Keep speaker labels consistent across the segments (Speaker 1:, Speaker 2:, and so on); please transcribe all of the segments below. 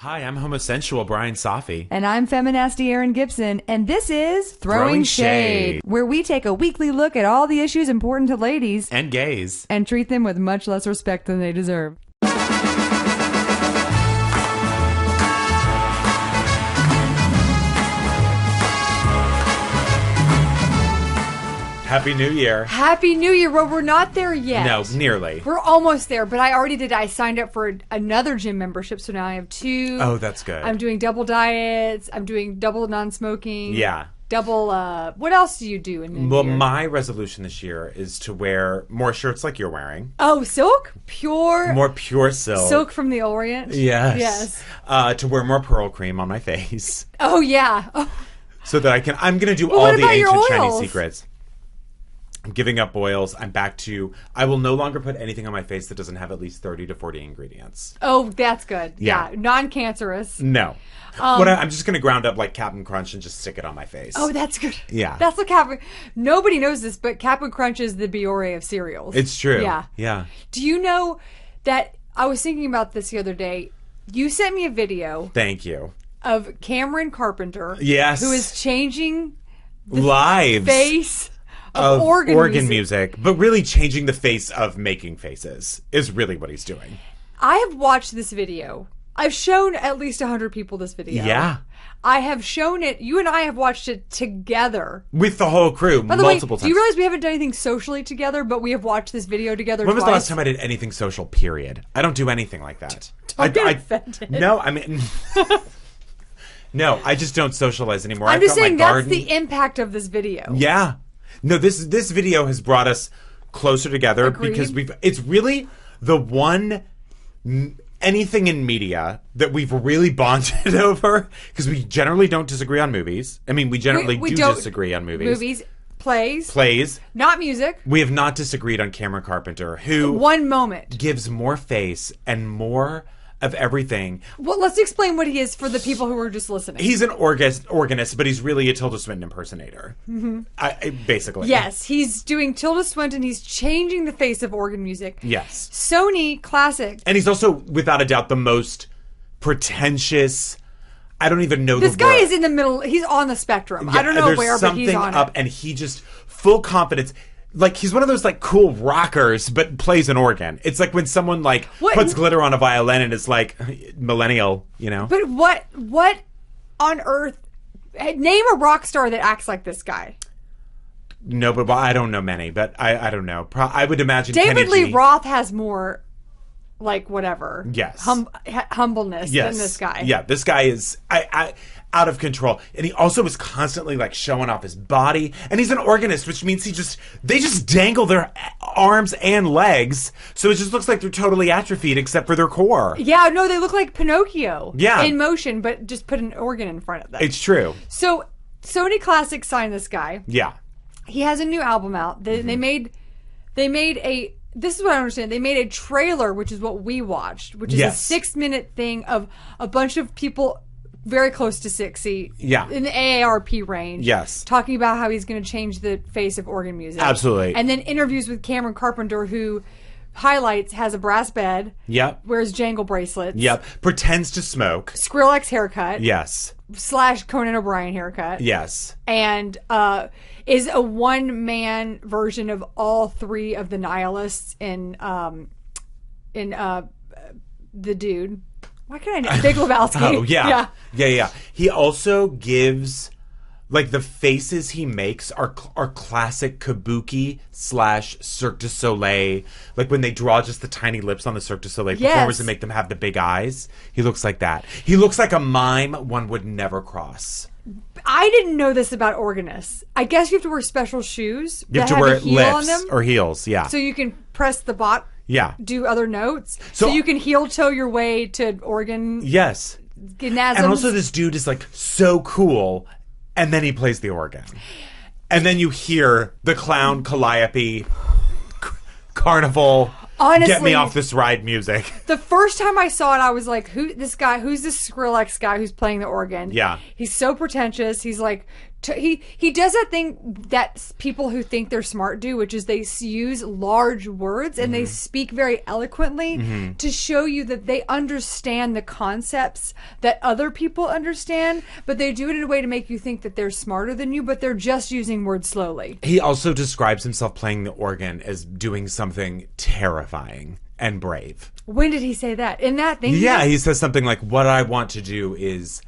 Speaker 1: Hi, I'm homosexual Brian Safi.
Speaker 2: And I'm feminasty Erin Gibson, and this is Throwing Shade, where we take a weekly look at all the issues important to ladies
Speaker 1: and gays
Speaker 2: and treat them with much less respect than they deserve.
Speaker 1: Happy New Year.
Speaker 3: Happy New Year. Well, we're not there yet.
Speaker 1: No, nearly.
Speaker 3: We're almost there, but I already did. I signed up for another gym membership, so now I have two.
Speaker 1: Oh, that's good.
Speaker 3: I'm doing double diets. I'm doing double non-smoking.
Speaker 1: Yeah.
Speaker 3: Double, what else do you do in New
Speaker 1: Well,
Speaker 3: Year?
Speaker 1: my resolution this year is to wear more shirts like you're wearing.
Speaker 3: Oh, silk? Pure?
Speaker 1: More pure silk.
Speaker 3: Silk from the Orient?
Speaker 1: Yes.
Speaker 3: Yes.
Speaker 1: To wear more pearl cream on my face.
Speaker 3: Oh, yeah. Oh.
Speaker 1: So that I'm going to do
Speaker 3: Well,
Speaker 1: all
Speaker 3: what
Speaker 1: the
Speaker 3: about your
Speaker 1: ancient Chinese
Speaker 3: oils?
Speaker 1: secrets. I'm giving up oils. I'm back to, I will no longer put anything on my face that doesn't have at least 30 to 40 ingredients.
Speaker 3: Oh, that's good.
Speaker 1: Yeah.
Speaker 3: Non-cancerous.
Speaker 1: No. I'm just going to ground up like Captain Crunch and just stick it on my face.
Speaker 3: Oh, that's good.
Speaker 1: Yeah.
Speaker 3: That's what Cap'n... Nobody knows this, but Cap'n Crunch is the Biore of cereals.
Speaker 1: It's true.
Speaker 3: Yeah.
Speaker 1: Yeah.
Speaker 3: Do you know that... I was thinking about this the other day. You sent me a video
Speaker 1: Thank you.
Speaker 3: of Cameron Carpenter.
Speaker 1: Yes.
Speaker 3: Who is changing the
Speaker 1: lives
Speaker 3: face of organ music.
Speaker 1: but really changing the face of making faces is really what he's doing.
Speaker 3: I have watched this video. I've shown at least 100 people this video.
Speaker 1: Yeah.
Speaker 3: I have shown it. You and I have watched it together.
Speaker 1: With the whole crew,
Speaker 3: By the
Speaker 1: multiple
Speaker 3: way,
Speaker 1: times.
Speaker 3: do you realize we haven't done anything socially together, but we have watched this video together
Speaker 1: When was
Speaker 3: twice?
Speaker 1: the last time I did anything social, period? I don't do anything like that.
Speaker 3: Don't get offended.
Speaker 1: No, I mean... No, I just don't socialize anymore.
Speaker 3: I'm
Speaker 1: I've
Speaker 3: just
Speaker 1: got my
Speaker 3: saying that's
Speaker 1: garden.
Speaker 3: the impact of this video.
Speaker 1: Yeah. No, this video has brought us closer together.
Speaker 3: Agreed.
Speaker 1: Because it's really the one anything in media that we've really bonded over, because we generally don't disagree on movies. I mean, we generally
Speaker 3: We
Speaker 1: do
Speaker 3: don't-
Speaker 1: disagree on movies.
Speaker 3: Movies, plays,
Speaker 1: Plays.
Speaker 3: not music.
Speaker 1: We have not disagreed on Cameron Carpenter, who
Speaker 3: One moment.
Speaker 1: gives more face and more of everything.
Speaker 3: Well, let's explain what he is for the people who are just listening.
Speaker 1: He's an organist, but he's really a Tilda Swinton impersonator. Mm-hmm. Basically.
Speaker 3: Yes, he's doing Tilda Swinton. He's changing the face of organ music.
Speaker 1: Yes.
Speaker 3: Sony Classic.
Speaker 1: And he's also, without a doubt, the most pretentious. I don't even know
Speaker 3: This
Speaker 1: the
Speaker 3: guy
Speaker 1: word.
Speaker 3: is in the middle. He's on the spectrum.
Speaker 1: Yeah,
Speaker 3: I don't know
Speaker 1: there's
Speaker 3: where, but he's
Speaker 1: something
Speaker 3: on
Speaker 1: up,
Speaker 3: it.
Speaker 1: and he just full confidence. Like, he's one of those, like, cool rockers, but plays an organ. It's like when someone, like,
Speaker 3: What?
Speaker 1: puts glitter on a violin and it's like, millennial, you know?
Speaker 3: But what on earth? Name a rock star that acts like this guy.
Speaker 1: No, but I don't know many, but I don't know. I would imagine
Speaker 3: David
Speaker 1: Kenny
Speaker 3: Lee
Speaker 1: G.
Speaker 3: Roth has more, like, whatever.
Speaker 1: Yes.
Speaker 3: Humbleness than this guy.
Speaker 1: Yeah, this guy is out of control. And he also is constantly like showing off his body. And he's an organist, which means they just dangle their arms and legs. So it just looks like they're totally atrophied except for their core.
Speaker 3: Yeah, no, they look like Pinocchio.
Speaker 1: Yeah.
Speaker 3: In motion, but just put an organ in front of them.
Speaker 1: It's true.
Speaker 3: So Sony Classic signed this guy.
Speaker 1: Yeah.
Speaker 3: He has a new album out. They made a. This is what I understand. They made a trailer, which is what we watched, which is
Speaker 1: Yes.
Speaker 3: a 6-minute thing of a bunch of people very close to 60.
Speaker 1: Yeah.
Speaker 3: In the AARP range.
Speaker 1: Yes.
Speaker 3: Talking about how he's going to change the face of organ music.
Speaker 1: Absolutely.
Speaker 3: And then interviews with Cameron Carpenter, who has a brass bed.
Speaker 1: Yep.
Speaker 3: Wears jangle bracelets.
Speaker 1: Yep. Pretends to smoke.
Speaker 3: Skrillex haircut.
Speaker 1: Yes.
Speaker 3: / Conan O'Brien haircut.
Speaker 1: Yes.
Speaker 3: And is a one-man version of all three of the nihilists in The Dude. Why can't I know? Big Lebowski.
Speaker 1: Oh, yeah. Yeah. He also gives, like, the faces he makes are classic kabuki / Cirque du Soleil. Like, when they draw just the tiny lips on the Cirque du Soleil performers and make them have the big eyes. He looks like that. He looks like a mime one would never cross.
Speaker 3: I didn't know this about organists. I guess you have to wear special shoes
Speaker 1: You have
Speaker 3: that
Speaker 1: to wear
Speaker 3: a heel on
Speaker 1: lips
Speaker 3: them,
Speaker 1: or heels, yeah.
Speaker 3: so you can press the bot.
Speaker 1: Yeah.
Speaker 3: Do other notes,
Speaker 1: So-
Speaker 3: so you can heel toe your way to organ
Speaker 1: Yes.
Speaker 3: gymnasiums.
Speaker 1: And also this dude is, like, so cool, and then he plays the organ. And then you hear the clown Calliope Carnival.
Speaker 3: honestly,
Speaker 1: get me off this ride music.
Speaker 3: The first time I saw it, I was like, who's this Skrillex guy who's playing the organ?
Speaker 1: Yeah.
Speaker 3: He's so pretentious. He's like, he does that thing that people who think they're smart do, which is they use large words and they speak very eloquently to show you that they understand the concepts that other people understand, but they do it in a way to make you think that they're smarter than you, but they're just using words slowly.
Speaker 1: He also describes himself playing the organ as doing something terrifying and brave.
Speaker 3: When did he say that? In that thing?
Speaker 1: Yeah, he says something like, what I want to do is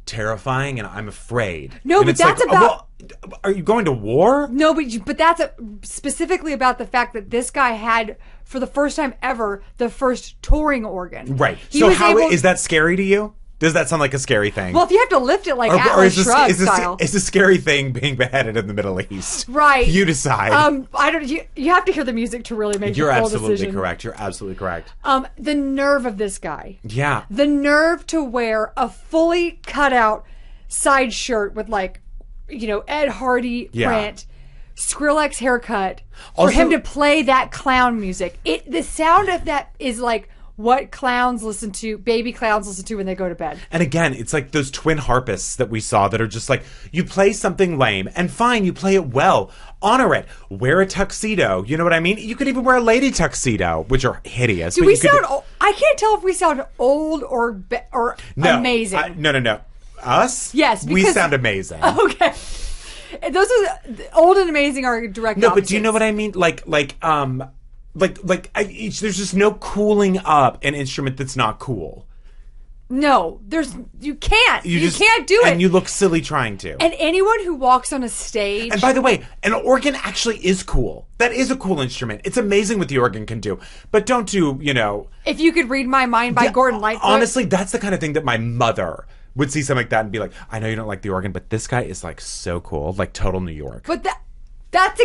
Speaker 1: terrifying and I'm afraid.
Speaker 3: No,
Speaker 1: and
Speaker 3: but
Speaker 1: it's
Speaker 3: that's
Speaker 1: like,
Speaker 3: about...
Speaker 1: well, are you going to war?
Speaker 3: No, but that's specifically about the fact that this guy had, for the first time ever, the first touring organ.
Speaker 1: Right.
Speaker 3: He
Speaker 1: so
Speaker 3: was
Speaker 1: is that scary to you? Does that sound like a scary thing?
Speaker 3: Well, if you have to lift it like Atlas Shrugged style.
Speaker 1: Is a scary thing being beheaded in the Middle East?
Speaker 3: Right.
Speaker 1: You decide.
Speaker 3: I don't. You have to hear the music to really make
Speaker 1: You're
Speaker 3: the full
Speaker 1: absolutely
Speaker 3: decision.
Speaker 1: correct. You're absolutely correct.
Speaker 3: The nerve of this guy.
Speaker 1: Yeah.
Speaker 3: The nerve to wear a fully cut out side shirt with Ed Hardy print, Skrillex haircut, for him to play that clown music. The sound of that is like what baby clowns listen to when they go to bed.
Speaker 1: And again, it's like those twin harpists that we saw that are just like, you play something lame, and fine, you play it well. Honor it. Wear a tuxedo. You know what I mean? You could even wear a lady tuxedo, which are hideous.
Speaker 3: Do we sound old? I can't tell if we sound old or amazing.
Speaker 1: No. Us?
Speaker 3: Yes.
Speaker 1: We sound amazing.
Speaker 3: Okay. Those are old and amazing are direct opposites.
Speaker 1: But do you know what I mean? There's just no cooling up an instrument that's not cool.
Speaker 3: No, you can't. You can't do it.
Speaker 1: And you look silly trying to.
Speaker 3: And anyone who walks on a stage.
Speaker 1: And by the way, an organ actually is cool. That is a cool instrument. It's amazing what the organ can do. But don't do,
Speaker 3: If You Could Read My Mind by Gordon Lightfoot.
Speaker 1: Honestly, that's the kind of thing that my mother would see something like that and be like, I know you don't like the organ, but this guy is like so cool. Like total New York.
Speaker 3: But that's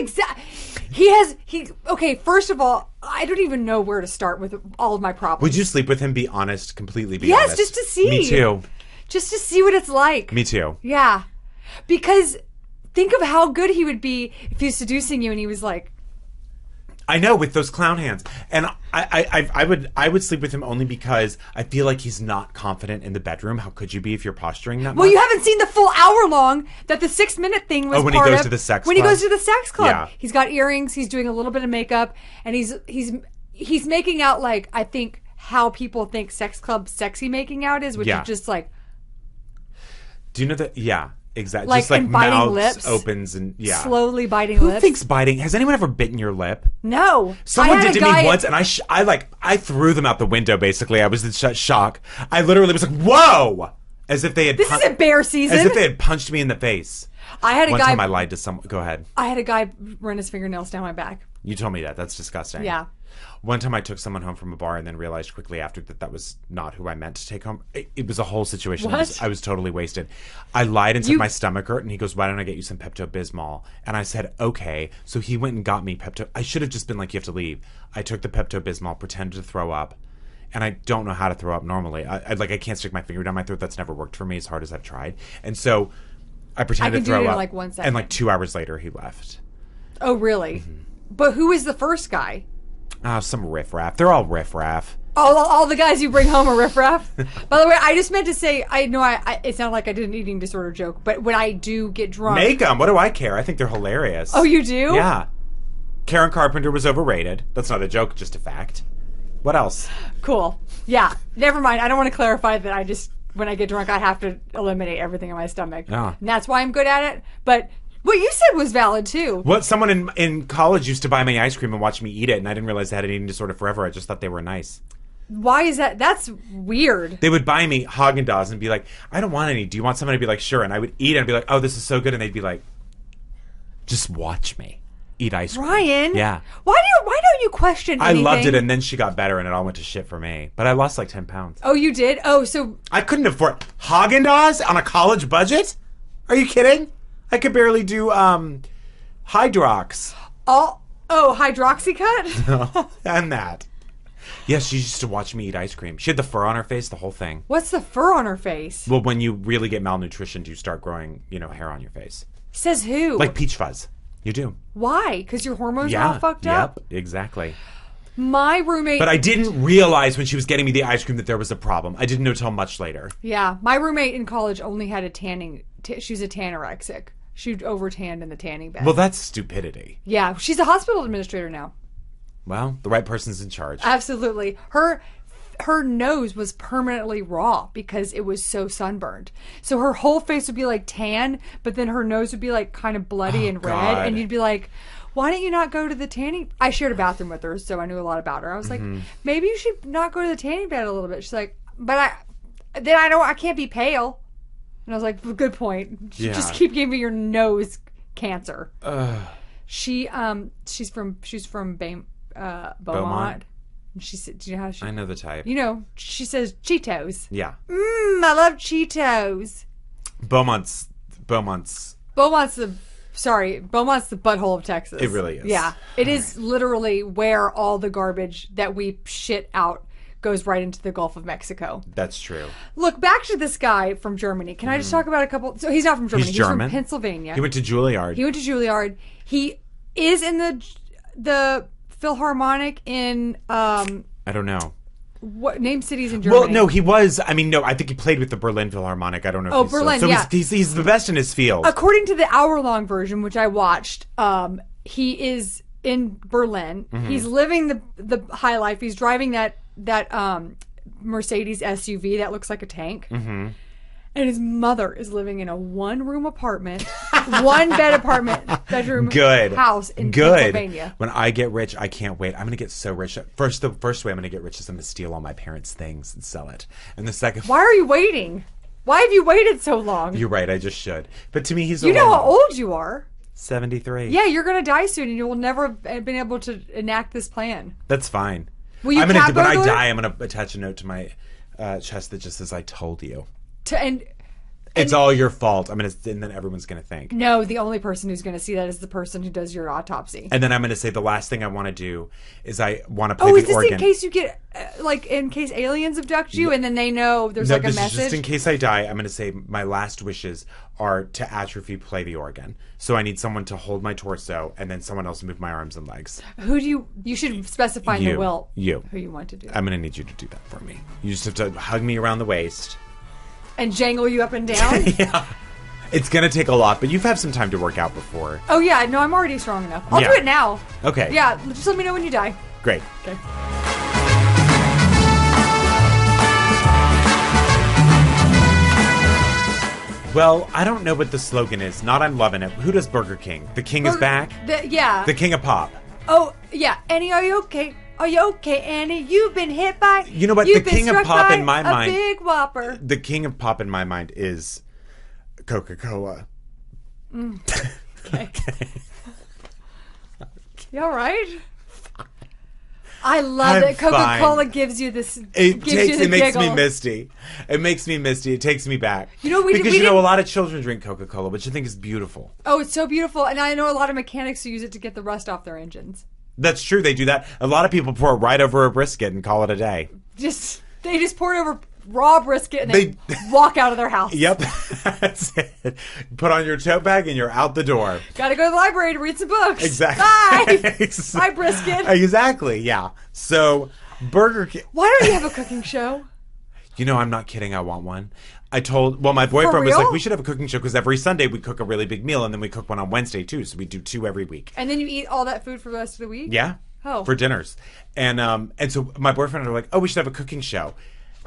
Speaker 3: okay, first of all, I don't even know where to start with all of my problems.
Speaker 1: Would you sleep with him? Be honest, completely be honest.
Speaker 3: Yes, just to see.
Speaker 1: Me too.
Speaker 3: Just to see what it's like.
Speaker 1: Me too.
Speaker 3: Yeah. Because think of how good he would be if he was seducing you and he was like,
Speaker 1: I know, with those clown hands. And I would sleep with him only because I feel like he's not confident in the bedroom. How could you be if you're posturing that much?
Speaker 3: Well, you haven't seen the full hour long that the 6-minute thing was
Speaker 1: when
Speaker 3: part
Speaker 1: he goes
Speaker 3: of.
Speaker 1: to the sex
Speaker 3: When
Speaker 1: club?
Speaker 3: he goes to the sex club.
Speaker 1: Yeah.
Speaker 3: He's got earrings, he's doing a little bit of makeup, and he's making out like, I think, how people think sex club sexy making out is, which is just like...
Speaker 1: Do you know that? Yeah. Exactly.
Speaker 3: Like,
Speaker 1: just like
Speaker 3: and biting
Speaker 1: mouths
Speaker 3: lips,
Speaker 1: opens and
Speaker 3: slowly biting
Speaker 1: Who
Speaker 3: lips.
Speaker 1: thinks biting? Has anyone ever bitten your lip?
Speaker 3: No.
Speaker 1: Someone did to me once, and I threw them out the window. Basically, I was in shock. I literally was like, "Whoa!" As if they had.
Speaker 3: This isn't bear season.
Speaker 1: As if they had punched me in the face.
Speaker 3: I had a
Speaker 1: One
Speaker 3: guy.
Speaker 1: time I lied to someone. Go ahead.
Speaker 3: I had a guy run his fingernails down my back.
Speaker 1: You told me that. That's disgusting.
Speaker 3: Yeah.
Speaker 1: One time I took someone home from a bar and then realized quickly after that was not who I meant to take home. It was a whole situation.
Speaker 3: What?
Speaker 1: I was totally wasted. I lied and said my stomach hurt, and he goes, "Why don't I get you some Pepto-Bismol?" And I said, "Okay." So he went and got me Pepto. I should have just been like, "You have to leave." I took the Pepto-Bismol, pretended to throw up, and I don't know how to throw up normally. I can't stick my finger down my throat. That's never worked for me as hard as I've tried. And so I pretended to throw up.
Speaker 3: I can do it in like 1 second.
Speaker 1: And like 2 hours later, he left.
Speaker 3: Oh, really? Mm-hmm. But who is the first guy?
Speaker 1: Some riffraff. They're all riffraff.
Speaker 3: All the guys you bring home are riffraff. By the way, I just meant to say, I know it sounded like I did an eating disorder joke, but when I do get drunk...
Speaker 1: Make them. What do I care? I think they're hilarious.
Speaker 3: Oh, you do?
Speaker 1: Yeah. Karen Carpenter was overrated. That's not a joke, just a fact. What else?
Speaker 3: Cool. Yeah. Never mind. I don't want to clarify that when I get drunk, I have to eliminate everything in my stomach.
Speaker 1: Oh.
Speaker 3: And that's why I'm good at it. But... what you said was valid, too.
Speaker 1: What someone in college used to buy me ice cream and watch me eat it, and I didn't realize I had an eating disorder forever. I just thought they were nice.
Speaker 3: Why is that? That's weird.
Speaker 1: They would buy me Haagen-Dazs and be like, "I don't want any. Do you want some?" And I'd be like, "Sure." And I would eat it and be like, "Oh, this is so good." And they'd be like, "Just watch me eat ice cream."
Speaker 3: Ryan?
Speaker 1: Yeah.
Speaker 3: Why don't you question anything?
Speaker 1: I loved it, and then she got better, and it all went to shit for me. But I lost like 10 pounds.
Speaker 3: Oh, you did? Oh, so...
Speaker 1: I couldn't afford Haagen-Dazs on a college budget? Are you kidding? I could barely do, Hydrox.
Speaker 3: Hydroxycut?
Speaker 1: And that. Yes, she used to watch me eat ice cream. She had the fur on her face, the whole thing.
Speaker 3: What's the fur on her face?
Speaker 1: Well, when you really get malnutrition, you start growing, hair on your face.
Speaker 3: Says who?
Speaker 1: Like peach fuzz. You do.
Speaker 3: Why? Because your hormones are all fucked up?
Speaker 1: Yep, exactly.
Speaker 3: My roommate...
Speaker 1: But I didn't realize when she was getting me the ice cream that there was a problem. I didn't know till much later.
Speaker 3: Yeah. My roommate in college only had a tanning... she's a tanorexic. She'd over-tanned in the tanning bed.
Speaker 1: Well, that's stupidity.
Speaker 3: Yeah. She's a hospital administrator now.
Speaker 1: Well, the right person's in charge.
Speaker 3: Absolutely. Her nose was permanently raw because it was so sunburned. So her whole face would be like tan, but then her nose would be like kind of bloody and red.
Speaker 1: God.
Speaker 3: And you'd be like, why don't you not go to the tanning? I shared a bathroom with her, so I knew a lot about her. I was like, maybe you should not go to the tanning bed a little bit. She's like, but I can't be pale. And I was like, good point.
Speaker 1: Yeah.
Speaker 3: Just keep giving your nose cancer. She's from Beaumont. She said, do you know how she...
Speaker 1: I know the type.
Speaker 3: You know, she says Cheetos.
Speaker 1: Yeah.
Speaker 3: I love Cheetos.
Speaker 1: Beaumont's
Speaker 3: Beaumont's the butthole of Texas.
Speaker 1: It really is.
Speaker 3: Yeah. It is literally where all the garbage that we shit out goes right into the Gulf of Mexico.
Speaker 1: That's true.
Speaker 3: Look, back to this guy from Germany. Can I just talk about a couple... So he's not from Germany.
Speaker 1: He's German.
Speaker 3: From Pennsylvania.
Speaker 1: He went to Juilliard.
Speaker 3: He is in the Philharmonic in...
Speaker 1: I don't know.
Speaker 3: What name cities in Germany?
Speaker 1: Well, no, he was. I mean, no, I think he played with the Berlin Philharmonic. I don't know if
Speaker 3: Oh,
Speaker 1: he's still-
Speaker 3: Berlin,
Speaker 1: so
Speaker 3: yeah.
Speaker 1: he's the best in his field.
Speaker 3: According to the hour-long version, which I watched, he is in Berlin. He's living the high life. He's driving that Mercedes SUV that looks like a tank. And his mother is living in a one-room apartment, bedroom house in Pennsylvania.
Speaker 1: When I get rich, I can't wait. I'm going to get so rich. The first way I'm going to get rich is I'm going to steal all my parents' things and sell it. And the second...
Speaker 3: Why are you waiting? Why have you waited so long?
Speaker 1: You're right, I just should. But to me, he's...
Speaker 3: You know how old you are.
Speaker 1: 73.
Speaker 3: Yeah, you're going to die soon, and you will never have been able to enact this plan.
Speaker 1: That's fine.
Speaker 3: Will you
Speaker 1: when I
Speaker 3: burglar?
Speaker 1: die, I'm going to attach a note to my chest that just says, I told you.
Speaker 3: And
Speaker 1: It's all your fault. And then everyone's going to think.
Speaker 3: no, the only person who's going to see that is the person who does your autopsy.
Speaker 1: And then I'm going to say the last thing I want to do is I want to play
Speaker 3: Oh, is
Speaker 1: the
Speaker 3: this
Speaker 1: organ.
Speaker 3: in case you get, in case aliens abduct you and then they know there's
Speaker 1: No,
Speaker 3: like a
Speaker 1: this
Speaker 3: message?
Speaker 1: is just in case I die. I'm going to say my last wishes are to atrophy play the organ. So I need someone to hold my torso and then someone else move my arms and legs.
Speaker 3: Who do you should specify in the will
Speaker 1: You.
Speaker 3: who you want to do.
Speaker 1: I'm going to need you to do that for me. You just have to hug me around the waist.
Speaker 3: And jangle you up and down?
Speaker 1: Yeah. It's going to take a lot, but you've had some time to work out before.
Speaker 3: Oh, yeah. No, I'm already strong enough. I'll
Speaker 1: Yeah.
Speaker 3: do it now.
Speaker 1: Okay.
Speaker 3: Yeah. Just let me know when you die.
Speaker 1: Great.
Speaker 3: Okay.
Speaker 1: Well, I don't know what the slogan is. Not I'm loving it. Who does Burger King? The King is back?
Speaker 3: Yeah.
Speaker 1: The King of Pop.
Speaker 3: Oh, yeah. Annie, are you okay? Are you okay, Annie? You've been hit by...
Speaker 1: You know what?
Speaker 3: You've
Speaker 1: The
Speaker 3: been
Speaker 1: King of
Speaker 3: struck
Speaker 1: Pop
Speaker 3: by
Speaker 1: in my mind-
Speaker 3: a big whopper.
Speaker 1: The King of Pop in my mind is Coca-Cola.
Speaker 3: Okay. You all right? I love
Speaker 1: I'm
Speaker 3: that Coca-Cola
Speaker 1: fine.
Speaker 3: gives you this.
Speaker 1: It makes me
Speaker 3: giggle.
Speaker 1: misty. It makes me misty. It takes me back.
Speaker 3: You know, we
Speaker 1: because
Speaker 3: didn't-
Speaker 1: a lot of children drink Coca-Cola, which I think is beautiful.
Speaker 3: Oh, it's so beautiful, and I know a lot of mechanics who use it to get the rust off their engines.
Speaker 1: That's true. They do that. A lot of people pour it right over a brisket and call it a day.
Speaker 3: They just pour it over raw brisket and they
Speaker 1: They-
Speaker 3: walk out of their house.
Speaker 1: Yep. That's it. Put on your tote bag and you're out the door.
Speaker 3: Gotta go to the library to read some books.
Speaker 1: Exactly.
Speaker 3: Bye. Bye, brisket.
Speaker 1: Exactly. Yeah. So Burger King.
Speaker 3: Why don't you have a cooking show?
Speaker 1: You know, I'm not kidding. I want one. My boyfriend was
Speaker 3: real?
Speaker 1: like, we should have a cooking show because every Sunday we cook a really big meal and then we cook one on Wednesday too. So we do 2 every week.
Speaker 3: And then you eat all that food for the rest of the week?
Speaker 1: Yeah.
Speaker 3: Oh.
Speaker 1: For dinners. And so my boyfriend and I were like, oh, we should have a cooking show.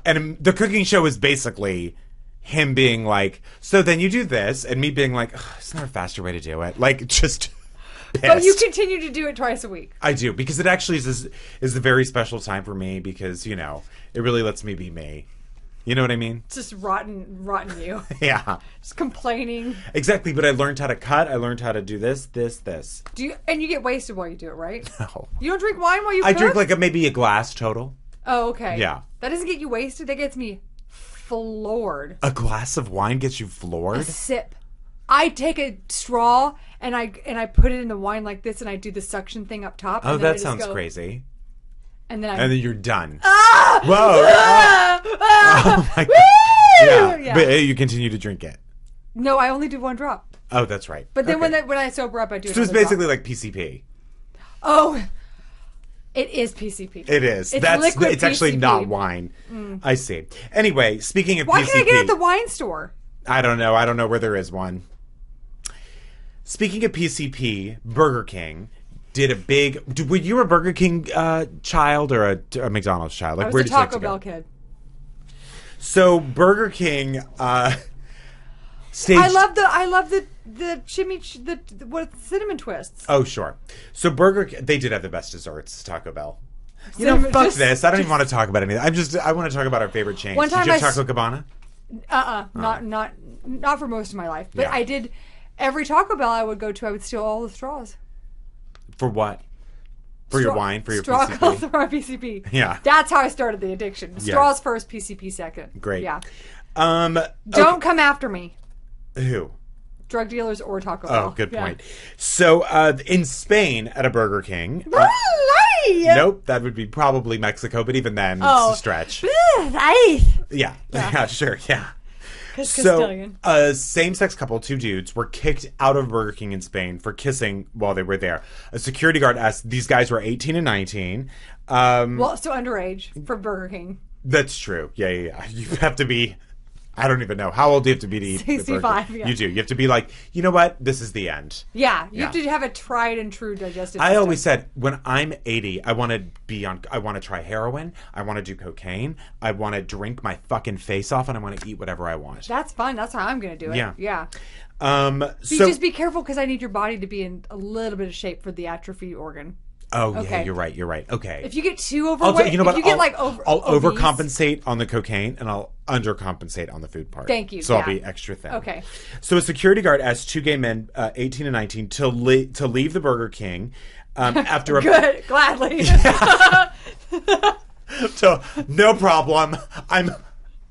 Speaker 1: And the cooking show is basically him being like, so then you do this, and me being like, it's not a faster way to do it. Like, just pissed.
Speaker 3: But you continue to do it twice a week.
Speaker 1: I do, because it actually is a very special time for me because, it really lets me be me. You know what I mean?
Speaker 3: It's just rotten you.
Speaker 1: Yeah.
Speaker 3: Just complaining.
Speaker 1: Exactly, but I learned how to cut. I learned how to do this.
Speaker 3: And you get wasted while you do it, right?
Speaker 1: No.
Speaker 3: You don't drink wine while you
Speaker 1: I
Speaker 3: cook?
Speaker 1: drink maybe a glass total.
Speaker 3: Oh, okay.
Speaker 1: Yeah.
Speaker 3: That doesn't get you wasted. That gets me floored.
Speaker 1: A glass of wine gets you floored?
Speaker 3: A sip. I take a straw and I put it in the wine like this and I do the suction thing up top.
Speaker 1: Oh,
Speaker 3: and then I
Speaker 1: that
Speaker 3: just
Speaker 1: sounds
Speaker 3: go,
Speaker 1: crazy.
Speaker 3: And then
Speaker 1: And then you're done.
Speaker 3: Ah!
Speaker 1: Whoa.
Speaker 3: Ah! Ah!
Speaker 1: Oh my
Speaker 3: Woo!
Speaker 1: God. Yeah.
Speaker 3: Yeah.
Speaker 1: But you continue to drink it.
Speaker 3: No, I only do one drop.
Speaker 1: Oh, that's right.
Speaker 3: But then
Speaker 1: Okay.
Speaker 3: when I sober up, I do
Speaker 1: So it's
Speaker 3: another
Speaker 1: basically
Speaker 3: drop.
Speaker 1: like PCP.
Speaker 3: Oh. It is PCP.
Speaker 1: It is.
Speaker 3: It's
Speaker 1: That's
Speaker 3: liquid
Speaker 1: it's actually
Speaker 3: PCP.
Speaker 1: not wine. I see. Anyway, speaking of
Speaker 3: Why
Speaker 1: PCP,
Speaker 3: can't I get it at the wine store?
Speaker 1: I don't know. I don't know where there is one. Speaking of PCP, Burger King did a big. Were you a Burger King child or a McDonald's child? Like,
Speaker 3: I was
Speaker 1: where
Speaker 3: a
Speaker 1: did you like
Speaker 3: Taco
Speaker 1: to go?
Speaker 3: Bell kid.
Speaker 1: So Burger King staged.
Speaker 3: I love the shimmy what cinnamon twists.
Speaker 1: Oh sure. So they did have the best desserts. Taco Bell. You
Speaker 3: Cinnamon-
Speaker 1: know, fuck
Speaker 3: just-
Speaker 1: this. I don't even want to talk about anything. I want to talk about our favorite chains.
Speaker 3: One
Speaker 1: Did
Speaker 3: time
Speaker 1: you have
Speaker 3: I s-
Speaker 1: Taco Cabana?
Speaker 3: Not for most of my life, but
Speaker 1: Yeah.
Speaker 3: I did. Every Taco Bell I would go to, I would steal all the straws.
Speaker 1: For what? For your wine? For your
Speaker 3: straw
Speaker 1: PCP?
Speaker 3: for my PCP.
Speaker 1: Yeah.
Speaker 3: That's how I started the addiction. Straws first, PCP second.
Speaker 1: Great.
Speaker 3: Yeah.
Speaker 1: Okay.
Speaker 3: Don't come after me,
Speaker 1: Who?
Speaker 3: drug dealers or Taco Bell.
Speaker 1: Oh, good
Speaker 3: Yeah.
Speaker 1: point. So, in Spain, at a Burger King. Nope, that would be probably Mexico, but even then, it's a stretch. Yeah. Yeah, sure, yeah. So,
Speaker 3: Castilian.
Speaker 1: a same-sex couple, two dudes, were kicked out of Burger King in Spain for kissing while they were there. A security guard asked, these guys were 18 and 19.
Speaker 3: Well, so underage for Burger King.
Speaker 1: That's true. Yeah. You have to be... I don't even know. How old do you have to be to eat the Burger
Speaker 3: 65,
Speaker 1: King?
Speaker 3: yeah.
Speaker 1: You do. You have to be like, you know what? This is the end.
Speaker 3: Yeah, you have
Speaker 1: Yeah.
Speaker 3: to have a tried and true digestive
Speaker 1: I
Speaker 3: system.
Speaker 1: always said, when I'm 80, I want to try heroin. I want to do cocaine. I want to drink my fucking face off, and I want to eat whatever I want.
Speaker 3: That's fun. That's how I'm going to do it.
Speaker 1: Yeah.
Speaker 3: Yeah.
Speaker 1: So
Speaker 3: You just be careful because I need your body to be in a little bit of shape for the atrophy organ.
Speaker 1: oh yeah,
Speaker 3: Okay.
Speaker 1: you're right. Okay.
Speaker 3: If you get too
Speaker 1: I'll
Speaker 3: overweight,
Speaker 1: you know what?
Speaker 3: if you get
Speaker 1: I'll,
Speaker 3: like
Speaker 1: I'll
Speaker 3: obese-
Speaker 1: overcompensate on the cocaine, and I'll undercompensate on the food part.
Speaker 3: Thank you,
Speaker 1: So I'll
Speaker 3: yeah.
Speaker 1: be extra thin.
Speaker 3: Okay.
Speaker 1: So a security guard asked two gay men, 18 and 19, to leave the Burger King after a
Speaker 3: Good, gladly.
Speaker 1: So no problem. I'm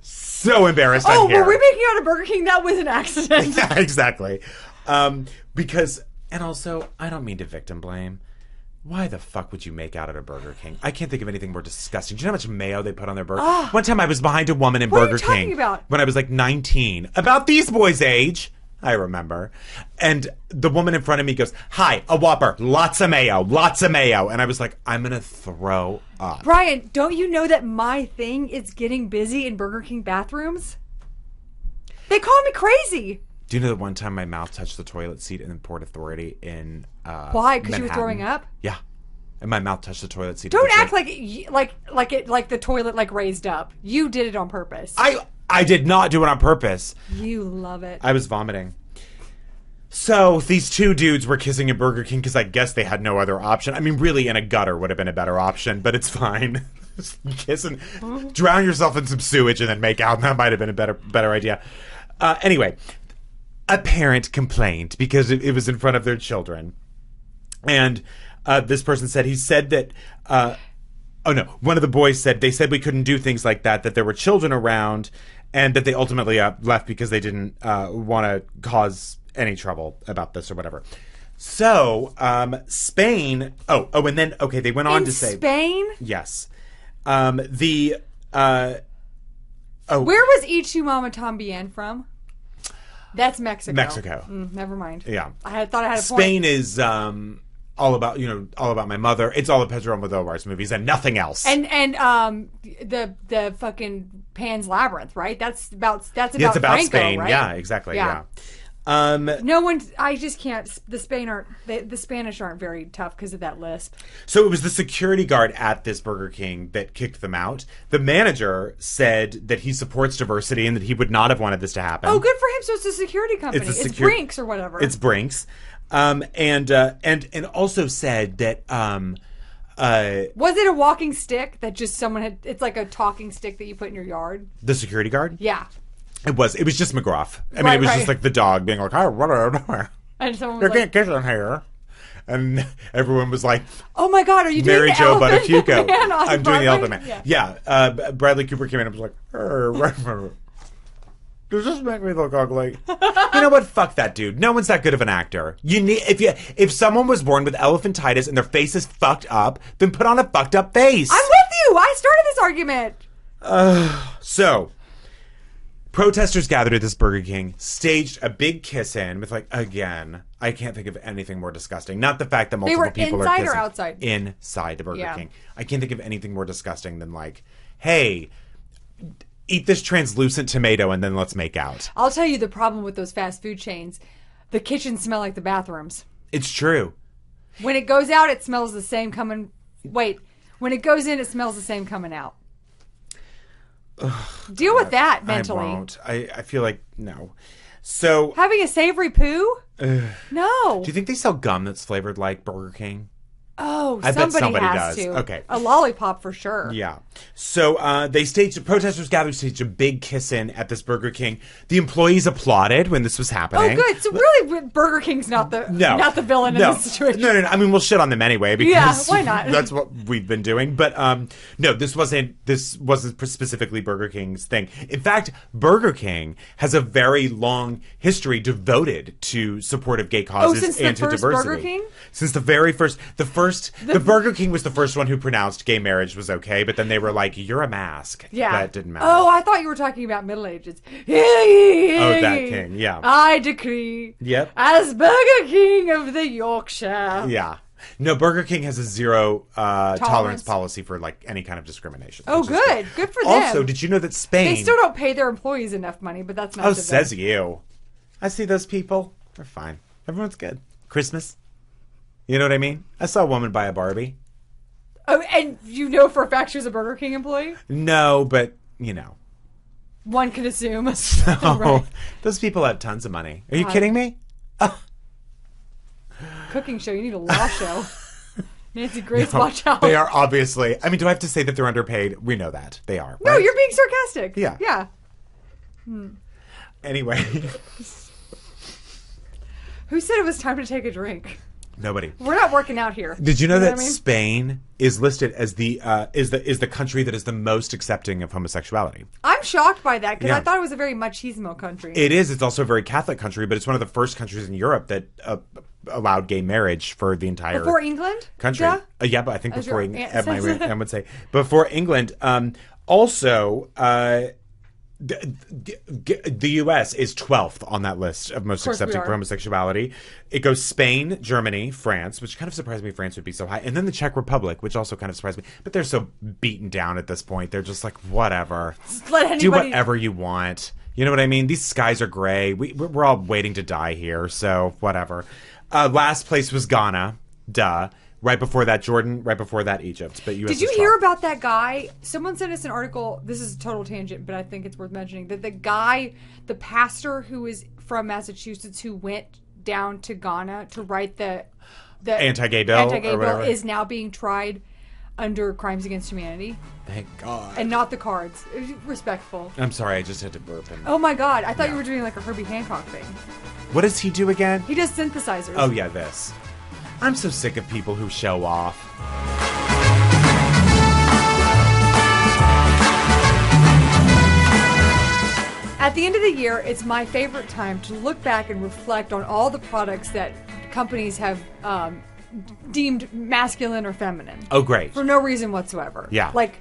Speaker 1: so embarrassed.
Speaker 3: Oh,
Speaker 1: I'm here.
Speaker 3: were we making out a Burger King? That was an accident.
Speaker 1: Yeah, exactly. Because, and also, I don't mean to victim blame. Why the fuck would you make out at a Burger King? I can't think of anything more disgusting. Do you know how much mayo they put on their burger? One time I was behind a woman in
Speaker 3: What are you
Speaker 1: Burger
Speaker 3: talking
Speaker 1: King
Speaker 3: about?
Speaker 1: when I was like 19. About these boys' age. I remember. And the woman in front of me goes, "Hi, a Whopper, lots of mayo. And I was like, I'm going to throw up.
Speaker 3: Brian, don't you know that my thing is getting busy in Burger King bathrooms? They call me crazy.
Speaker 1: Do you know that one time my mouth touched the toilet seat in Port Authority in
Speaker 3: Why? Because you were
Speaker 1: Manhattan?
Speaker 3: throwing up?
Speaker 1: Yeah. And my mouth touched the toilet seat.
Speaker 3: Don't
Speaker 1: at the
Speaker 3: act like the toilet like raised up. You did it on purpose.
Speaker 1: I did not do it on purpose.
Speaker 3: You love it.
Speaker 1: I was vomiting. So these two dudes were kissing at Burger King because I guess they had no other option. I mean, really, in a gutter would have been a better option, but it's fine. Just kiss and drown yourself in some sewage and then make out. That might have been a better idea. Anyway, a parent complained because it was in front of their children, and this person said that. Oh no! One of the boys said they said we couldn't do things like that. That there were children around, and that they ultimately left because they didn't want to cause any trouble about this or whatever. So Spain. And then they went on
Speaker 3: in
Speaker 1: to say
Speaker 3: Spain?
Speaker 1: yes. Where
Speaker 3: was Ichu Mama Tambien from? That's Mexico.
Speaker 1: Mexico.
Speaker 3: Never mind.
Speaker 1: Yeah.
Speaker 3: Thought I had a
Speaker 1: Spain
Speaker 3: point.
Speaker 1: is all about my mother. It's all the Pedro Almodovar's movies and nothing else.
Speaker 3: And the fucking Pan's Labyrinth, right? That's about
Speaker 1: it's about
Speaker 3: Franco,
Speaker 1: Spain.
Speaker 3: right?
Speaker 1: Yeah, exactly.
Speaker 3: Yeah. No one. I just can't. The Spanish aren't very tough because of that lisp.
Speaker 1: So it was the security guard at this Burger King that kicked them out. The manager said that he supports diversity and that he would not have wanted this to happen.
Speaker 3: Oh, good for him. So it's a security company.
Speaker 1: It's a
Speaker 3: It's Brinks or whatever.
Speaker 1: It's Brinks. And also said that
Speaker 3: Was it a walking stick that just someone had? It's like a talking stick that you put in your yard.
Speaker 1: the security guard.
Speaker 3: Yeah.
Speaker 1: It was just McGruff. I mean,
Speaker 3: Right,
Speaker 1: it was
Speaker 3: right.
Speaker 1: just like the dog being like, "Oh, whatever."
Speaker 3: And someone
Speaker 1: You
Speaker 3: was like,
Speaker 1: can't kiss on here. And everyone was like,
Speaker 3: "Oh my God, are you doing
Speaker 1: Mary
Speaker 3: the
Speaker 1: Jo
Speaker 3: Elephant
Speaker 1: Buttafuoco.
Speaker 3: Man on
Speaker 1: I'm doing the
Speaker 3: Broadway?"
Speaker 1: Elephant Man.
Speaker 3: Yeah.
Speaker 1: Yeah. Bradley Cooper came in and was like, does this make me look ugly? You know what? Fuck that dude. No one's that good of an actor. You need if someone was born with elephantitis and their face is fucked up, then put on a fucked up face.
Speaker 3: I'm with you. I started this argument.
Speaker 1: So, Protesters gathered at this Burger King, staged a big kiss-in with, like, again, I can't think of anything more disgusting. Not the fact that multiple people are kissing.
Speaker 3: Inside or outside?
Speaker 1: Inside the Burger King. I can't think of anything more disgusting than, like, hey, eat this translucent tomato and then let's make out.
Speaker 3: I'll tell you the problem with those fast food chains. The kitchens smell like the bathrooms.
Speaker 1: It's true.
Speaker 3: When it goes out, it smells the same coming... Wait. When it goes in, it smells the same coming out. Deal with that mentally.
Speaker 1: I won't. I feel like, no. So...
Speaker 3: Having a savory poo? No.
Speaker 1: Do you think they sell gum that's flavored like Burger King?
Speaker 3: Oh,
Speaker 1: I bet somebody
Speaker 3: has
Speaker 1: does.
Speaker 3: to.
Speaker 1: Okay.
Speaker 3: A lollipop for sure.
Speaker 1: Yeah. So protesters gathered to stage a big kiss-in at this Burger King. The employees applauded when this was happening.
Speaker 3: Oh, good. So really, Burger King's not the villain in this situation.
Speaker 1: No. I mean, we'll shit on them anyway because
Speaker 3: why not?
Speaker 1: That's what we've been doing. But no, this wasn't specifically Burger King's thing. In fact, Burger King has a very long history devoted to support of gay causes
Speaker 3: since
Speaker 1: and
Speaker 3: the
Speaker 1: to
Speaker 3: first
Speaker 1: diversity.
Speaker 3: Burger King?
Speaker 1: Since the very first, the Burger King was the first one who pronounced gay marriage was okay, but then they were like, "You're a mask."
Speaker 3: Yeah,
Speaker 1: that didn't matter.
Speaker 3: Oh, I thought you were talking about Middle Ages.
Speaker 1: Oh, that king, yeah.
Speaker 3: I decree.
Speaker 1: Yep.
Speaker 3: As Burger King of the Yorkshire.
Speaker 1: Yeah. No, Burger King has a zero tolerance policy for like any kind of discrimination.
Speaker 3: Oh, good. Good for them.
Speaker 1: Also, did you know that Spain?
Speaker 3: They still don't pay their employees enough money, but that's not.
Speaker 1: Oh, says you. I see those people. They're fine. Everyone's good. Christmas. You know what I mean? I saw a woman buy a Barbie.
Speaker 3: Oh, and you know for a fact she was a Burger King employee?
Speaker 1: No, but, you know.
Speaker 3: One can assume.
Speaker 1: So,
Speaker 3: right.
Speaker 1: Those people have tons of money. Are you kidding me?
Speaker 3: Cooking show. You need a law show. Nancy Grace, watch out.
Speaker 1: They are obviously... I mean, do I have to say that they're underpaid? We know that. They are.
Speaker 3: No,
Speaker 1: right?
Speaker 3: you're being sarcastic.
Speaker 1: Yeah.
Speaker 3: Yeah.
Speaker 1: Anyway.
Speaker 3: Who said it was time to take a drink?
Speaker 1: Nobody.
Speaker 3: We're not working out here.
Speaker 1: Did you know that
Speaker 3: what I mean?
Speaker 1: Spain is listed as the country that is the most accepting of homosexuality?
Speaker 3: I'm shocked by that because
Speaker 1: Yeah.
Speaker 3: I thought it was a very machismo country.
Speaker 1: It is. It's also a very Catholic country, but it's one of the first countries in Europe that allowed gay marriage for the entire
Speaker 3: Before England?
Speaker 1: country.
Speaker 3: Duh?
Speaker 1: Yeah, but I think
Speaker 3: As
Speaker 1: before
Speaker 3: your
Speaker 1: England,
Speaker 3: aunt says.
Speaker 1: I would say before England. Also, the U.S. is 12th on that list of most
Speaker 3: course we
Speaker 1: accepting
Speaker 3: are.
Speaker 1: for homosexuality. It goes Spain, Germany, France, which kind of surprised me France would be so high, and then the Czech Republic, which also kind of surprised me. But they're so beaten down at this point. They're just like, whatever.
Speaker 3: Let anybody...
Speaker 1: Do whatever you want. You know what I mean? These skies are gray. We're all waiting to die here, so whatever. Last place was Ghana. Duh. Right before that, Jordan. Right before that, Egypt. But US
Speaker 3: Did you
Speaker 1: was
Speaker 3: hear
Speaker 1: 12th.
Speaker 3: about that guy? Someone sent us an article. This is a total tangent, but I think it's worth mentioning. That the guy, the pastor who is from Massachusetts who went down to Ghana to write the
Speaker 1: Anti-gay bill
Speaker 3: anti-gay
Speaker 1: or
Speaker 3: bill
Speaker 1: whatever?
Speaker 3: is now being tried under crimes against humanity
Speaker 1: Thank God.
Speaker 3: and not the cards. Respectful.
Speaker 1: I'm sorry, I just had to burp him.
Speaker 3: Oh my God! I thought
Speaker 1: Yeah.
Speaker 3: you were doing like a Herbie Hancock thing.
Speaker 1: What does he do again?
Speaker 3: He does synthesizers.
Speaker 1: Oh, yeah, this. I'm so sick of people who show off.
Speaker 3: At the end of the year, it's my favorite time to look back and reflect on all the products that companies have deemed masculine or feminine.
Speaker 1: Oh, great.
Speaker 3: For no reason whatsoever.
Speaker 1: Yeah.
Speaker 3: Like,